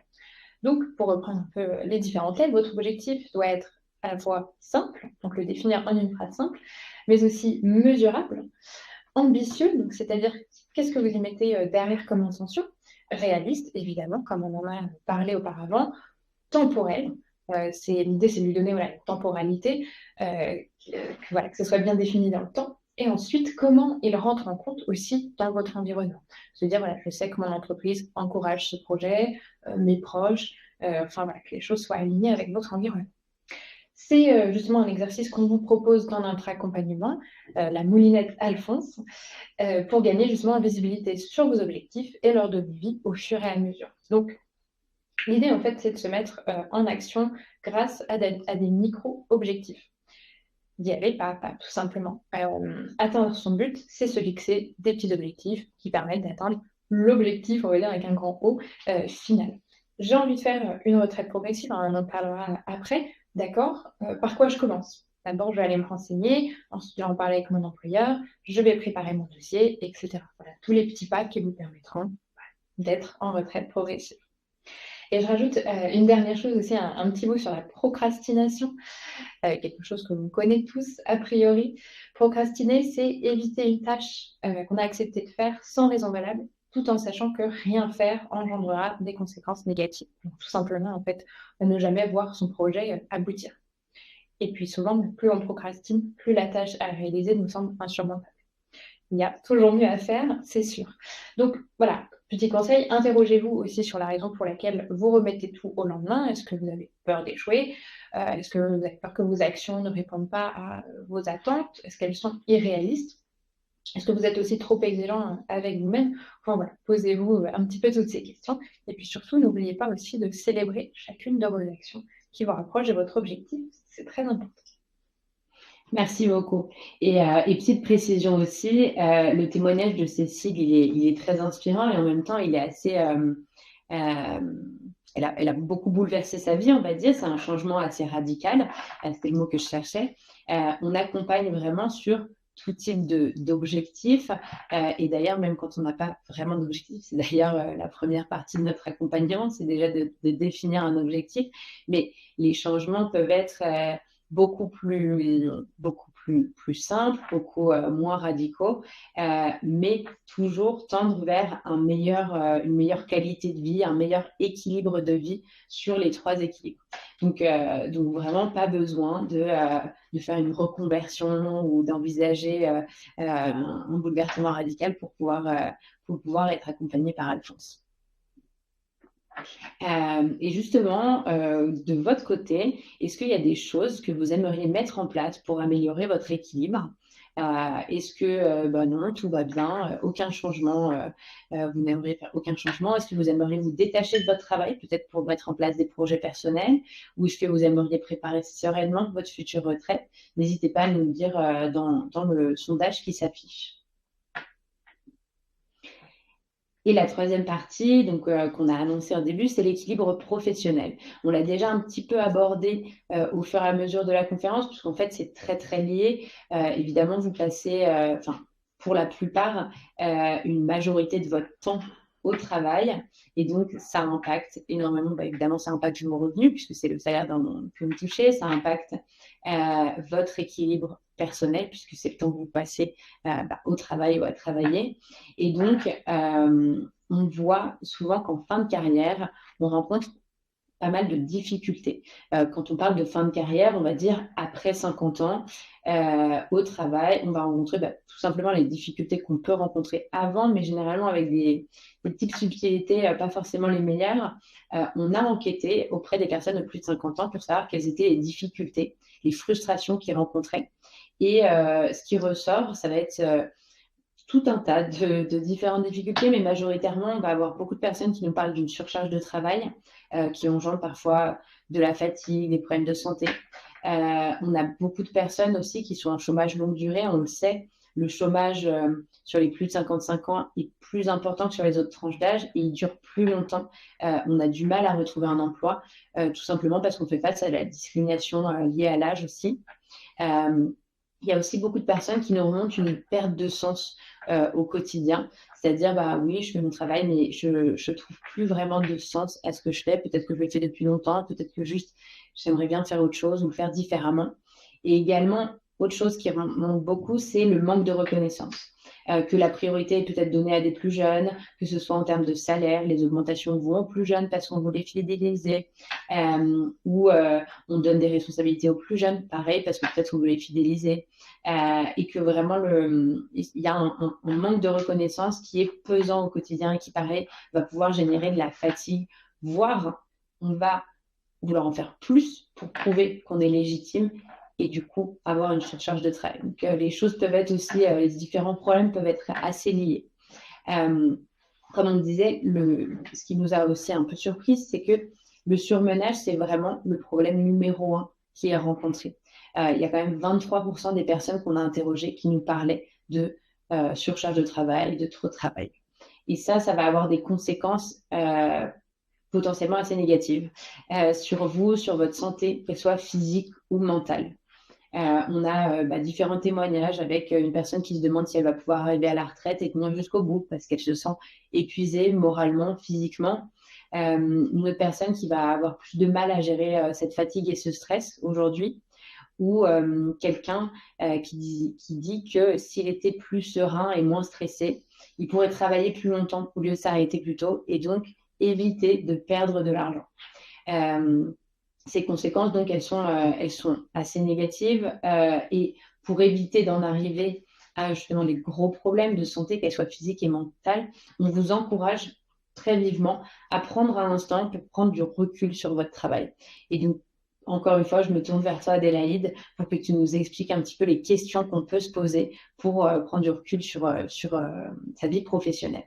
Donc, pour reprendre un peu les différents thèmes, votre objectif doit être à la fois simple, donc le définir en une phrase simple, mais aussi mesurable, ambitieux, donc c'est-à-dire qu'est-ce que vous y mettez derrière comme intention, réaliste, évidemment, comme on en a parlé auparavant, temporel. L'idée, c'est de lui donner une temporalité, que ce soit bien défini dans le temps. Et ensuite, comment il rentre en compte aussi dans votre environnement. Se dire, je sais que mon entreprise encourage ce projet, mes proches, que les choses soient alignées avec votre environnement. C'est justement un exercice qu'on vous propose dans notre accompagnement, la moulinette Alphonse, pour gagner justement en visibilité sur vos objectifs et leur de vie au fur et à mesure. Donc, l'idée, en fait, c'est de se mettre en action grâce à des micro-objectifs. D'y aller pas à pas, tout simplement. Atteindre son but, c'est se fixer des petits objectifs qui permettent d'atteindre l'objectif, on va dire, avec un grand O, final. J'ai envie de faire une retraite progressive, on en parlera après, d'accord. Par quoi je commence? D'abord, je vais aller me renseigner, ensuite, je vais en parler avec mon employeur, je vais préparer mon dossier, etc. Voilà, tous les petits pas qui vous permettront d'être en retraite progressive. Et je rajoute une dernière chose aussi, un petit mot sur la procrastination, quelque chose que vous connaissez tous a priori. Procrastiner, c'est éviter une tâche qu'on a accepté de faire sans raison valable, tout en sachant que rien faire engendrera des conséquences négatives. Donc, tout simplement, en fait, ne jamais voir son projet aboutir. Et puis souvent, plus on procrastine, plus la tâche à réaliser nous semble insurmontable. Il y a toujours mieux à faire, c'est sûr. Donc voilà, petit conseil, interrogez-vous aussi sur la raison pour laquelle vous remettez tout au lendemain. Est-ce que vous avez peur d'échouer? Est-ce que vous avez peur que vos actions ne répondent pas à vos attentes? Est-ce qu'elles sont irréalistes? Est-ce que vous êtes aussi trop exigeant avec vous-même? Enfin voilà, posez-vous un petit peu toutes ces questions. Et puis surtout, n'oubliez pas aussi de célébrer chacune de vos actions qui vous rapprochent de votre objectif. C'est très important. Merci beaucoup. Et petite précision aussi, le témoignage de Cécile, il est très inspirant et en même temps, il est assez... elle a beaucoup bouleversé sa vie, on va dire. C'est un changement assez radical. C'était le mot que je cherchais. On accompagne vraiment sur tout type d'objectifs. Et d'ailleurs, même quand on n'a pas vraiment d'objectif, c'est d'ailleurs la première partie de notre accompagnement, c'est déjà de définir un objectif. Mais les changements peuvent être... beaucoup plus simples, beaucoup moins radicaux, mais toujours tendre vers une meilleure qualité de vie, un meilleur équilibre de vie sur les 3 équilibres. Donc vraiment pas besoin de faire une reconversion ou d'envisager un bouleversement radical pour pouvoir être accompagné par Alphonse. Et justement, de votre côté, est-ce qu'il y a des choses que vous aimeriez mettre en place pour améliorer votre équilibre? Est-ce que non, tout va bien, aucun changement, vous n'aimeriez faire aucun changement? Est-ce que vous aimeriez vous détacher de votre travail, peut-être pour mettre en place des projets personnels? Ou est-ce que vous aimeriez préparer sereinement votre future retraite? N'hésitez pas à nous le dire dans le sondage qui s'affiche. Et la troisième partie, donc qu'on a annoncé au début, c'est l'équilibre professionnel. On l'a déjà un petit peu abordé au fur et à mesure de la conférence, puisqu'en fait, c'est très, très lié. Évidemment, vous passez, pour la plupart, une majorité de votre temps au travail. Et donc, ça impacte énormément, évidemment, ça impacte vos revenus, puisque c'est le salaire que vous touchez. Ça impacte votre équilibre personnel, puisque c'est le temps que vous passez au travail ou à travailler. Et donc, on voit souvent qu'en fin de carrière, on rencontre pas mal de difficultés. Quand on parle de fin de carrière, on va dire après 50 ans, au travail, on va rencontrer tout simplement les difficultés qu'on peut rencontrer avant, mais généralement avec des petites subtilités, pas forcément les meilleures. On a enquêté auprès des personnes de plus de 50 ans pour savoir quelles étaient les difficultés, les frustrations qu'ils rencontraient. Et ce qui ressort, ça va être tout un tas de différentes difficultés, mais majoritairement, on va avoir beaucoup de personnes qui nous parlent d'une surcharge de travail, qui engendre parfois de la fatigue, des problèmes de santé. On a beaucoup de personnes aussi qui sont en chômage longue durée, on le sait. Le chômage sur les plus de 55 ans est plus important que sur les autres tranches d'âge et il dure plus longtemps. On a du mal à retrouver un emploi, tout simplement parce qu'on fait face à la discrimination liée à l'âge aussi. Il y a aussi beaucoup de personnes qui nous remontent une perte de sens au quotidien. C'est-à-dire, oui, je fais mon travail, mais je ne trouve plus vraiment de sens à ce que je fais. Peut-être que je le fais depuis longtemps, peut-être que juste j'aimerais bien faire autre chose ou le faire différemment. Et également, autre chose qui remonte beaucoup, c'est le manque de reconnaissance. Que la priorité est peut-être donnée à des plus jeunes, que ce soit en termes de salaire, les augmentations vont aux plus jeunes parce qu'on veut les fidéliser, ou on donne des responsabilités aux plus jeunes, pareil, parce que peut-être on veut les fidéliser, et que vraiment il y a un manque de reconnaissance qui est pesant au quotidien et qui, pareil, va pouvoir générer de la fatigue, voire on va vouloir en faire plus pour prouver qu'on est légitime et du coup avoir une surcharge de travail. Donc les choses peuvent être aussi, les différents problèmes peuvent être assez liés. Comme on disait, ce qui nous a aussi un peu surpris, c'est que le surmenage, c'est vraiment le problème numéro 1 qui est rencontré. Il y a quand même 23% des personnes qu'on a interrogées qui nous parlaient de surcharge de travail, de trop de travail. Et ça va avoir des conséquences potentiellement assez négatives sur vous, sur votre santé, qu'elle soit physique ou mentale. On a différents témoignages avec une personne qui se demande si elle va pouvoir arriver à la retraite et tenir jusqu'au bout parce qu'elle se sent épuisée moralement, physiquement. Une autre personne qui va avoir plus de mal à gérer cette fatigue et ce stress aujourd'hui. Ou quelqu'un qui dit que s'il était plus serein et moins stressé, il pourrait travailler plus longtemps au lieu de s'arrêter plus tôt et donc éviter de perdre de l'argent. Ces conséquences, donc, elles sont assez négatives et pour éviter d'en arriver à justement les gros problèmes de santé, qu'elles soient physiques et mentales, on vous encourage très vivement à prendre un instant et prendre du recul sur votre travail. Et donc, encore une fois, je me tourne vers toi, Adélaïde, pour que tu nous expliques un petit peu les questions qu'on peut se poser pour prendre du recul sur sa vie professionnelle.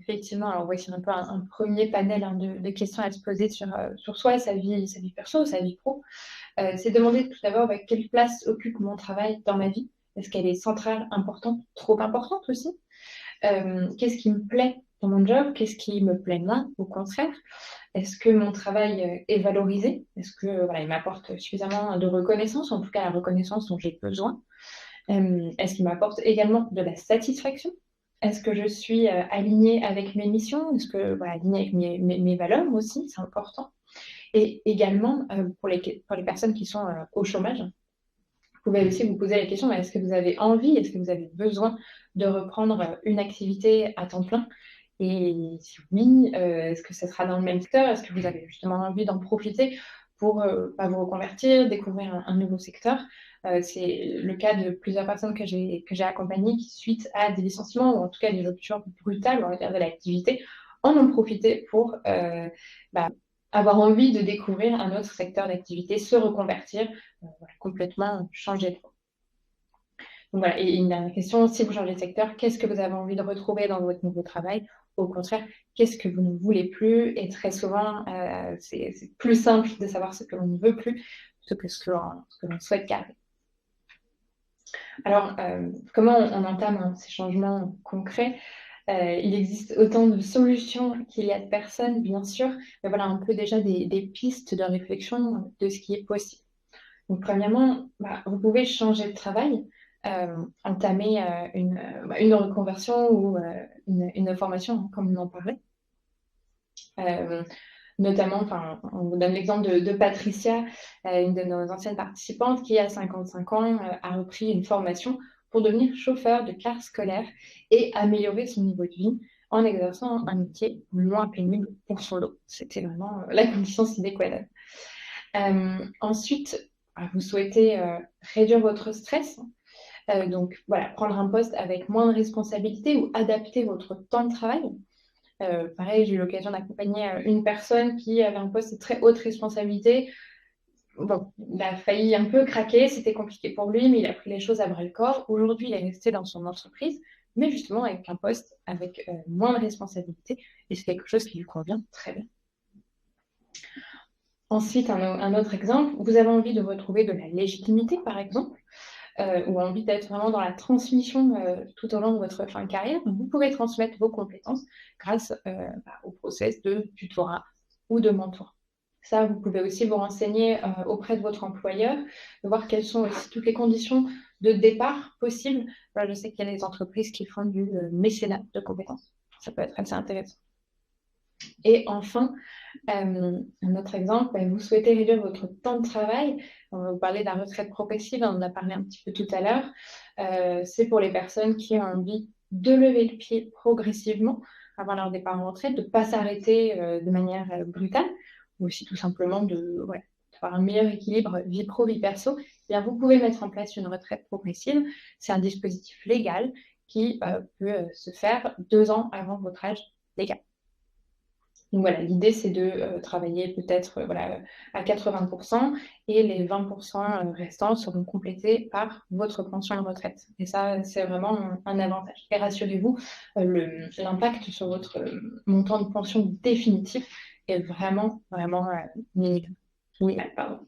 Effectivement, alors voici un peu un premier panel de questions à se poser sur soi, sa vie perso, sa vie pro. C'est demander tout d'abord quelle place occupe mon travail dans ma vie. Est-ce qu'elle est centrale, importante, trop importante aussi? Qu'est-ce qui me plaît dans mon job? Qu'est-ce qui me plaît moins, au contraire? Est-ce que mon travail est valorisé? Est-ce que il m'apporte suffisamment de reconnaissance, en tout cas la reconnaissance dont j'ai besoin? Est-ce qu'il m'apporte également de la satisfaction? Est-ce que je suis alignée avec mes missions? Est-ce que alignée avec mes valeurs aussi, c'est important. Et également, pour les personnes qui sont au chômage, vous pouvez aussi vous poser la question, est-ce que vous avez envie, est-ce que vous avez besoin de reprendre une activité à temps plein? Et si oui, est-ce que ce sera dans le même secteur? Est-ce que vous avez justement envie d'en profiter pour vous reconvertir, découvrir un nouveau secteur? C'est le cas de plusieurs personnes que j'ai accompagnées qui, suite à des licenciements ou en tout cas des ruptures brutales, on va dire, de l'activité, en ont profité pour avoir envie de découvrir un autre secteur d'activité, se reconvertir, complètement changer de voie. Donc voilà, et une dernière question, si vous changez de secteur, qu'est-ce que vous avez envie de retrouver dans votre nouveau travail? Au contraire, qu'est-ce que vous ne voulez plus? Et très souvent, c'est plus simple de savoir ce que l'on ne veut plus plutôt que ce que l'on souhaite garder. Alors, comment on entame ces changements concrets? Il existe autant de solutions qu'il y a de personnes, bien sûr, mais voilà un peu déjà des pistes de réflexion de ce qui est possible. Donc, premièrement, vous pouvez changer de travail, entamer une reconversion ou une formation, comme on en parlait. Notamment, on vous donne l'exemple de Patricia, une de nos anciennes participantes qui, à 55 ans, a repris une formation pour devenir chauffeur de car scolaire et améliorer son niveau de vie en exerçant un métier moins pénible pour son lot. C'était vraiment la condition sine qua non. Ensuite, vous souhaitez réduire votre stress. Donc, voilà, prendre un poste avec moins de responsabilités ou adapter votre temps de travail. Pareil, j'ai eu l'occasion d'accompagner une personne qui avait un poste de très haute responsabilité. Bon, il a failli un peu craquer, c'était compliqué pour lui, mais il a pris les choses à bras-le-corps. Aujourd'hui, il est resté dans son entreprise, mais justement avec un poste avec moins de responsabilité, et c'est quelque chose qui lui convient très bien. Ensuite, un autre exemple, vous avez envie de retrouver de la légitimité, par exemple, ou envie d'être vraiment dans la transmission tout au long de votre fin de carrière. Donc, vous pouvez transmettre vos compétences grâce au process de tutorat ou de mentorat. Ça, vous pouvez aussi vous renseigner auprès de votre employeur, de voir quelles sont aussi toutes les conditions de départ possibles. Voilà, je sais qu'il y a des entreprises qui font du mécénat de compétences. Ça peut être assez intéressant. Et enfin, un autre exemple, vous souhaitez réduire votre temps de travail. On va vous parler de la retraite progressive, on en a parlé un petit peu tout à l'heure. C'est pour les personnes qui ont envie de lever le pied progressivement avant leur départ en retraite, de ne pas s'arrêter de manière brutale, ou aussi tout simplement d'avoir un meilleur équilibre vie pro, vie perso. Eh bien, vous pouvez mettre en place une retraite progressive. C'est un dispositif légal qui peut se faire 2 ans avant votre âge légal. Donc voilà, l'idée, c'est de travailler peut-être voilà, à 80% et les 20% restants seront complétés par votre pension de retraite. Et ça, c'est vraiment un avantage. Et rassurez-vous, l'impact sur votre montant de pension définitif est vraiment, vraiment minimal. Minimal, pardon.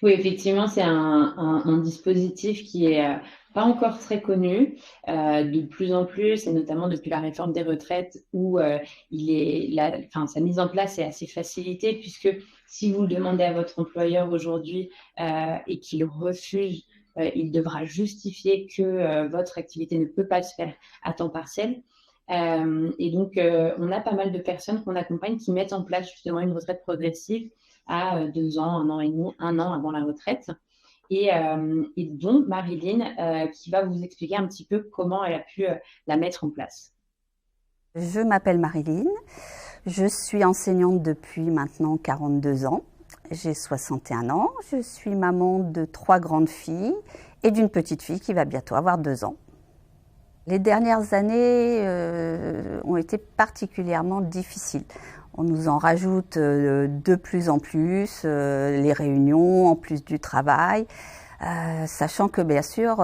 Oui, effectivement, c'est un dispositif qui est pas encore très connu, de plus en plus, et notamment depuis la réforme des retraites, où sa mise en place est assez facilitée, puisque si vous le demandez à votre employeur aujourd'hui et qu'il refuse, il devra justifier que votre activité ne peut pas se faire à temps partiel. Et donc, on a pas mal de personnes qu'on accompagne qui mettent en place justement une retraite progressive à 2 ans, 1 an et demi, 1 an avant la retraite. Et donc, Marilyn, qui va vous expliquer un petit peu comment elle a pu la mettre en place. Je m'appelle Marilyn, je suis enseignante depuis maintenant 42 ans. J'ai 61 ans, je suis maman de 3 grandes filles et d'une petite fille qui va bientôt avoir 2 ans. Les dernières années ont été particulièrement difficiles. On nous en rajoute de plus en plus, les réunions en plus du travail, sachant que bien sûr,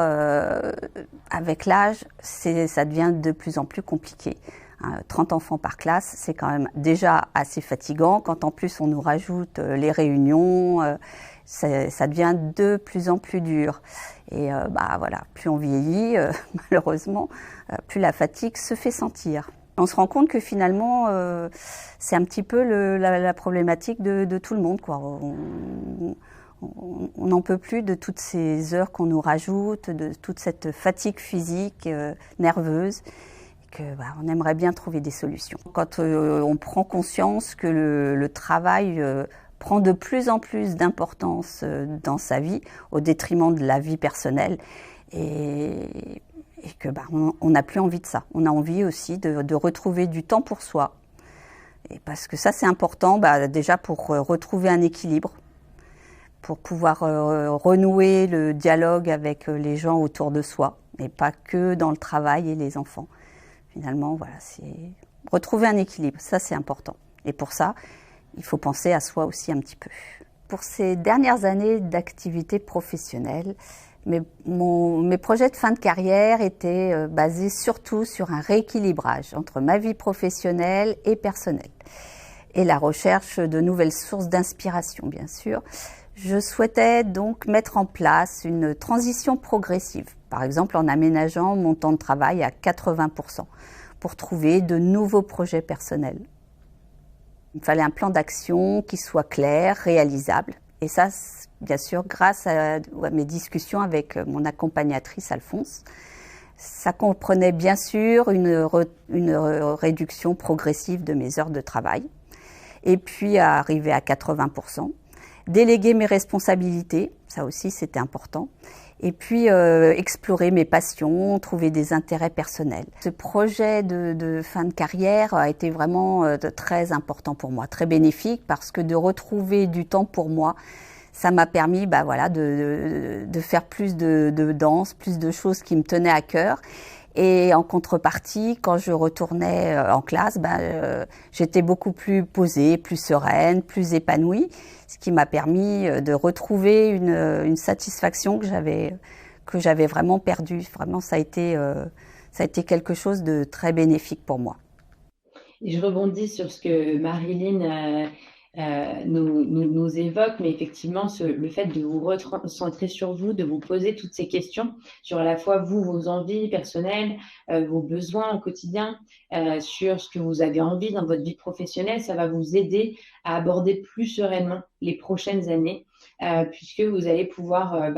avec l'âge, ça devient de plus en plus compliqué. 30 enfants par classe, c'est quand même déjà assez fatigant. Quand en plus on nous rajoute les réunions, ça devient de plus en plus dur. Et voilà, plus on vieillit, malheureusement, plus la fatigue se fait sentir. On se rend compte que finalement, c'est un petit peu la problématique de tout le monde, quoi. On n'en peut plus de toutes ces heures qu'on nous rajoute, de toute cette fatigue physique, nerveuse. On aimerait bien trouver des solutions. Quand on prend conscience que le travail prend de plus en plus d'importance dans sa vie, au détriment de la vie personnelle, et que on n'a plus envie de ça. On a envie aussi de retrouver du temps pour soi. Et parce que ça, c'est important, déjà pour retrouver un équilibre, pour pouvoir renouer le dialogue avec les gens autour de soi, et pas que dans le travail et les enfants. Finalement, voilà, c'est retrouver un équilibre, ça c'est important. Et pour ça, il faut penser à soi aussi un petit peu. Pour ces dernières années d'activité professionnelle, mes projets de fin de carrière étaient basés surtout sur un rééquilibrage entre ma vie professionnelle et personnelle et la recherche de nouvelles sources d'inspiration, bien sûr. Je souhaitais donc mettre en place une transition progressive, par exemple en aménageant mon temps de travail à 80% pour trouver de nouveaux projets personnels. Il me fallait un plan d'action qui soit clair, réalisable. Et ça, bien sûr, grâce à mes discussions avec mon accompagnatrice Alphonse. Ça comprenait bien sûr une réduction progressive de mes heures de travail. Et puis arriver à 80%. Déléguer mes responsabilités, ça aussi c'était important. Et puis explorer mes passions, trouver des intérêts personnels. Ce projet de fin de carrière a été vraiment très important pour moi, très bénéfique, parce que de retrouver du temps pour moi, ça m'a permis de faire plus de danse, plus de choses qui me tenaient à cœur. Et en contrepartie, quand je retournais en classe, j'étais beaucoup plus posée, plus sereine, plus épanouie, ce qui m'a permis de retrouver une satisfaction que j'avais vraiment perdue. Vraiment, ça a été quelque chose de très bénéfique pour moi. Et je rebondis sur ce que Marilyn nous évoque, mais effectivement, le fait de vous recentrer sur vous, de vous poser toutes ces questions sur à la fois vous, vos envies personnelles, vos besoins au quotidien, sur ce que vous avez envie dans votre vie professionnelle, ça va vous aider à aborder plus sereinement les prochaines années, puisque vous allez pouvoir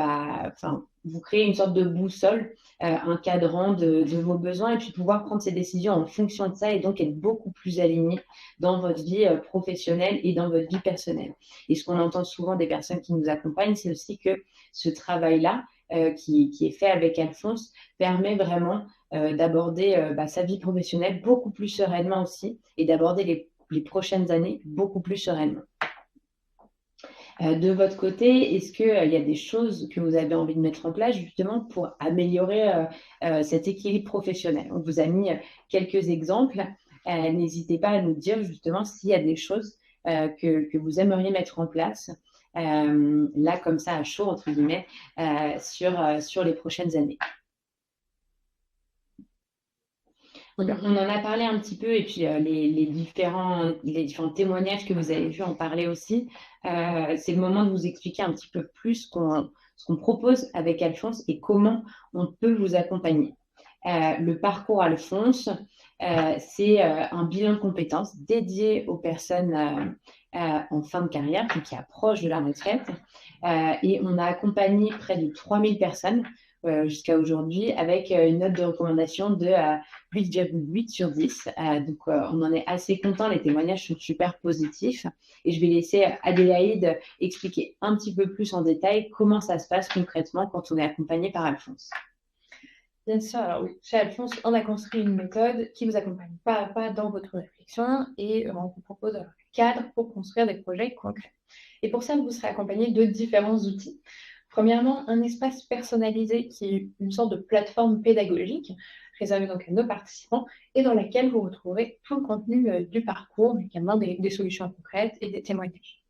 vous créer une sorte de boussole, un cadran de vos besoins, et puis pouvoir prendre ces décisions en fonction de ça, et donc être beaucoup plus aligné dans votre vie professionnelle et dans votre vie personnelle. Et ce qu'on entend souvent des personnes qui nous accompagnent, c'est aussi que ce travail-là, qui est fait avec Alphonse, permet vraiment d'aborder sa vie professionnelle beaucoup plus sereinement aussi, et d'aborder les prochaines années beaucoup plus sereinement. De votre côté, est-ce qu'il y a des choses que vous avez envie de mettre en place justement pour améliorer cet équilibre professionnel? On vous a mis quelques exemples. n'hésitez pas à nous dire justement s'il y a des choses que vous aimeriez mettre en place, là comme ça à chaud, entre guillemets, sur les prochaines années. On en a parlé un petit peu, et puis les différents témoignages que vous avez vus en parler aussi. C'est le moment de vous expliquer un petit peu plus ce qu'on propose avec Alphonse et comment on peut vous accompagner. Le parcours Alphonse, c'est un bilan de compétences dédié aux personnes en fin de carrière, qui approchent de la retraite. Et on a accompagné près de 3000 personnes jusqu'à aujourd'hui, avec une note de recommandation de 8,8 sur 10. Donc, on en est assez content. Les témoignages sont super positifs. Et je vais laisser Adélaïde expliquer un petit peu plus en détail comment ça se passe concrètement quand on est accompagné par Alphonse. Bien sûr, alors oui, chez Alphonse, on a construit une méthode qui vous accompagne pas à pas dans votre réflexion, et on vous propose un cadre pour construire des projets concrets. Et pour ça, vous serez accompagné de différents outils. Premièrement, un espace personnalisé qui est une sorte de plateforme pédagogique réservée donc à nos participants, et dans laquelle vous retrouverez tout le contenu du parcours, mais également des solutions concrètes et des témoignages.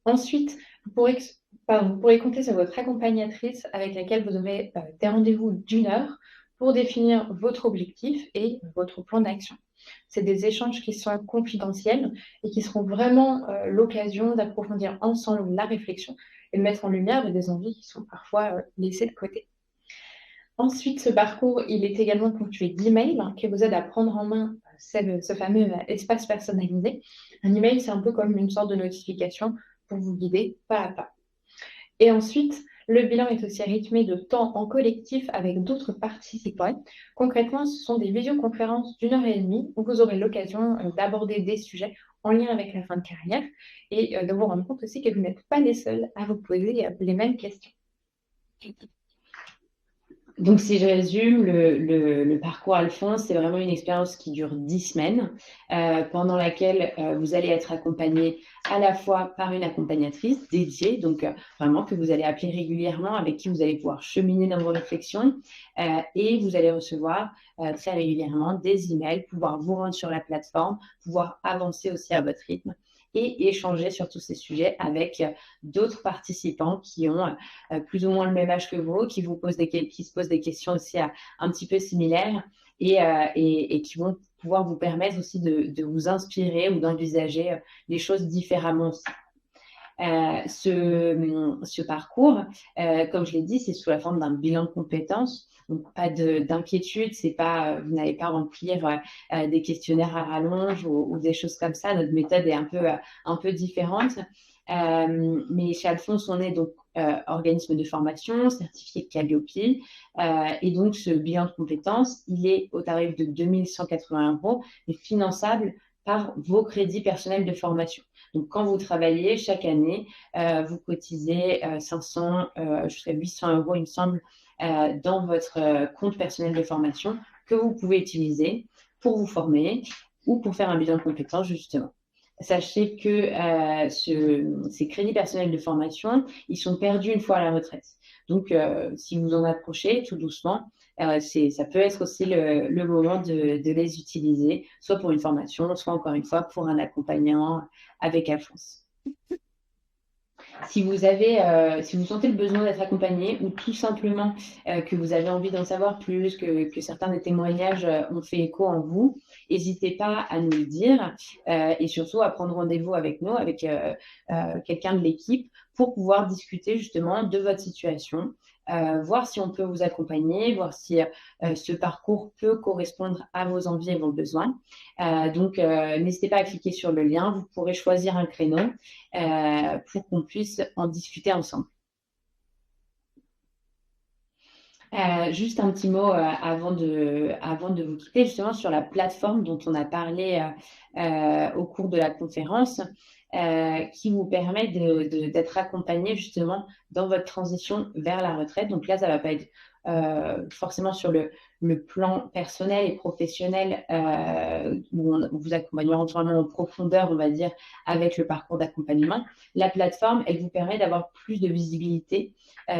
Ensuite, vous pourrez compter sur votre accompagnatrice, avec laquelle vous aurez des rendez-vous d'1 heure pour définir votre objectif et votre plan d'action. C'est des échanges qui sont confidentiels et qui seront vraiment l'occasion d'approfondir ensemble la réflexion et de mettre en lumière des envies qui sont parfois laissées de côté. Ensuite, ce parcours, il est également ponctué d'emails qui vous aident à prendre en main ce fameux espace personnalisé. Un email, c'est un peu comme une sorte de notification pour vous guider pas à pas. Et ensuite, le bilan est aussi rythmé de temps en collectif avec d'autres participants. Concrètement, ce sont des visioconférences d'1 heure et demie où vous aurez l'occasion d'aborder des sujets en lien avec la fin de carrière, et de vous rendre compte aussi que vous n'êtes pas les seuls à vous poser les mêmes questions. Donc, si je résume, le parcours Alphonse, c'est vraiment une expérience qui dure 10 semaines, pendant laquelle vous allez être accompagné à la fois par une accompagnatrice dédiée, donc vraiment que vous allez appeler régulièrement, avec qui vous allez pouvoir cheminer dans vos réflexions, et vous allez recevoir très régulièrement des emails, pouvoir vous rendre sur la plateforme, pouvoir avancer aussi à votre rythme, et échanger sur tous ces sujets avec d'autres participants qui ont plus ou moins le même âge que vous, qui se posent des questions aussi un petit peu similaires, et qui vont pouvoir vous permettre aussi de vous inspirer ou d'envisager les choses différemment aussi. Ce parcours, comme je l'ai dit, c'est sous la forme d'un bilan de compétences. Donc, pas d'inquiétude, vous n'allez pas remplir des questionnaires à rallonge ou des choses comme ça. Notre méthode est un peu différente. Mais chez Alphonse, on est donc organisme de formation, certifié de Calliope. Et donc, ce bilan de compétences, il est au tarif de 2180 €, mais finançable par vos crédits personnels de formation. Donc, quand vous travaillez, chaque année, vous cotisez 500 jusqu'à 800 €, il me semble, dans votre compte personnel de formation, que vous pouvez utiliser pour vous former ou pour faire un bilan de compétences, justement. Sachez que ces crédits personnels de formation, ils sont perdus une fois à la retraite. Donc, si vous en approchez tout doucement, ça peut être aussi le moment de les utiliser, soit pour une formation, soit encore une fois pour un accompagnement avec Alphonse. Si vous sentez le besoin d'être accompagné, ou tout simplement que vous avez envie d'en savoir plus, que certains des témoignages ont fait écho en vous, n'hésitez pas à nous le dire, et surtout à prendre rendez-vous avec nous, avec quelqu'un de l'équipe, pour pouvoir discuter justement de votre situation, voir si on peut vous accompagner, voir si ce parcours peut correspondre à vos envies et vos besoins. Donc, n'hésitez pas à cliquer sur le lien. Vous pourrez choisir un créneau pour qu'on puisse en discuter ensemble. Juste un petit mot avant de vous quitter, justement sur la plateforme dont on a parlé au cours de la conférence, qui vous permet d'être accompagné justement dans votre transition vers la retraite. Donc là, ça ne va pas être forcément sur le plan personnel et professionnel, où on vous accompagnera vraiment en profondeur, on va dire, avec le parcours d'accompagnement. La plateforme, elle vous permet d'avoir plus de visibilité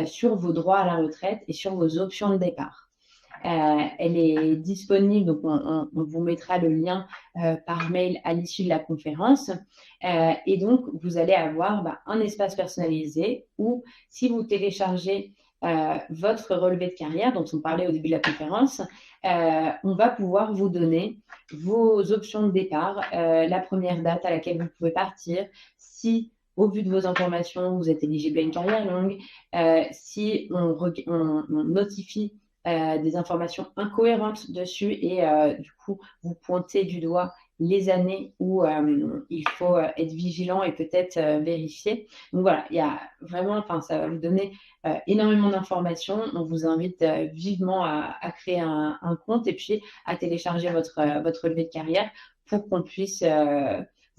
sur vos droits à la retraite et sur vos options de départ. Elle est disponible, donc on vous mettra le lien par mail à l'issue de la conférence. Et donc, vous allez avoir un espace personnalisé où, si vous téléchargez votre relevé de carrière dont on parlait au début de la conférence, on va pouvoir vous donner vos options de départ, la première date à laquelle vous pouvez partir, si au vu de vos informations, vous êtes éligible à une carrière longue, si on notifie des informations incohérentes dessus et du coup, vous pointez du doigt les années où il faut être vigilant et peut-être vérifier. Donc voilà, il y a vraiment, ça va vous donner énormément d'informations. On vous invite vivement à créer un compte et puis à télécharger votre relevé de carrière pour qu'on puisse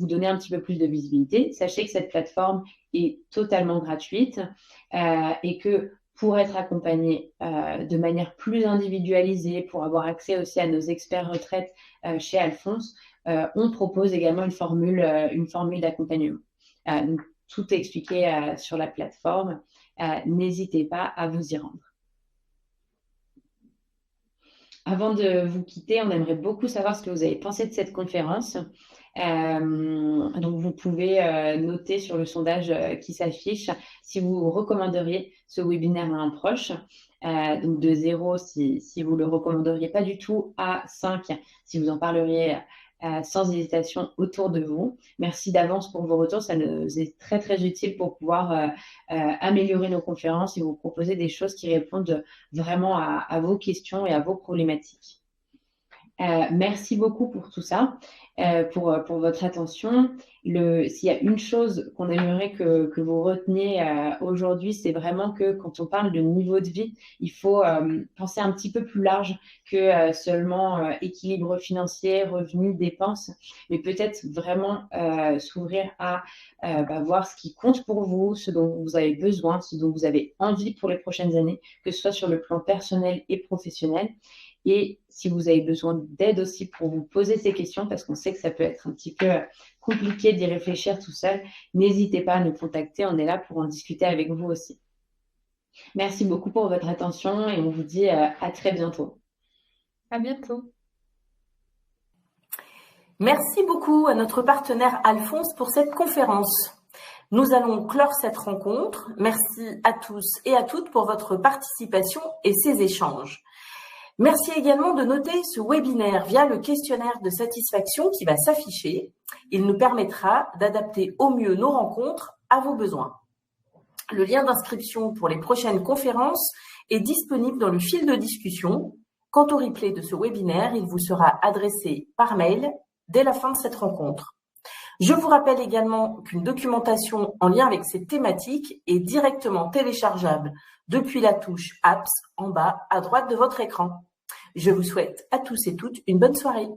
vous donner un petit peu plus de visibilité. Sachez que cette plateforme est totalement gratuite et que pour être accompagné de manière plus individualisée, pour avoir accès aussi à nos experts retraite chez Alphonse, on propose également une formule d'accompagnement. Donc, tout est expliqué sur la plateforme. N'hésitez pas à vous y rendre. Avant de vous quitter, on aimerait beaucoup savoir ce que vous avez pensé de cette conférence. Donc, vous pouvez noter sur le sondage qui s'affiche si vous recommanderiez ce webinaire à un proche. Donc, de 0 si vous ne le recommanderiez pas du tout, à 5 si vous en parleriez sans hésitation autour de vous. Merci d'avance pour vos retours. Ça nous est très, très utile pour pouvoir améliorer nos conférences et vous proposer des choses qui répondent vraiment à vos questions et à vos problématiques. Merci beaucoup pour tout ça, pour votre attention. S'il y a une chose qu'on aimerait que vous reteniez aujourd'hui, c'est vraiment que quand on parle de niveau de vie, il faut penser un petit peu plus large que seulement équilibre financier, revenus, dépenses, mais peut-être vraiment s'ouvrir à voir ce qui compte pour vous, ce dont vous avez besoin, ce dont vous avez envie pour les prochaines années, que ce soit sur le plan personnel et professionnel. Et si vous avez besoin d'aide aussi pour vous poser ces questions, parce qu'on sait que ça peut être un petit peu compliqué d'y réfléchir tout seul, n'hésitez pas à nous contacter. On est là pour en discuter avec vous aussi. Merci beaucoup pour votre attention et on vous dit à très bientôt. À bientôt. Merci beaucoup à notre partenaire Alphonse pour cette conférence. Nous allons clore cette rencontre. Merci à tous et à toutes pour votre participation et ces échanges. Merci également de noter ce webinaire via le questionnaire de satisfaction qui va s'afficher. Il nous permettra d'adapter au mieux nos rencontres à vos besoins. Le lien d'inscription pour les prochaines conférences est disponible dans le fil de discussion. Quant au replay de ce webinaire, il vous sera adressé par mail dès la fin de cette rencontre. Je vous rappelle également qu'une documentation en lien avec cette thématique est directement téléchargeable depuis la touche Apps en bas à droite de votre écran. Je vous souhaite à tous et toutes une bonne soirée.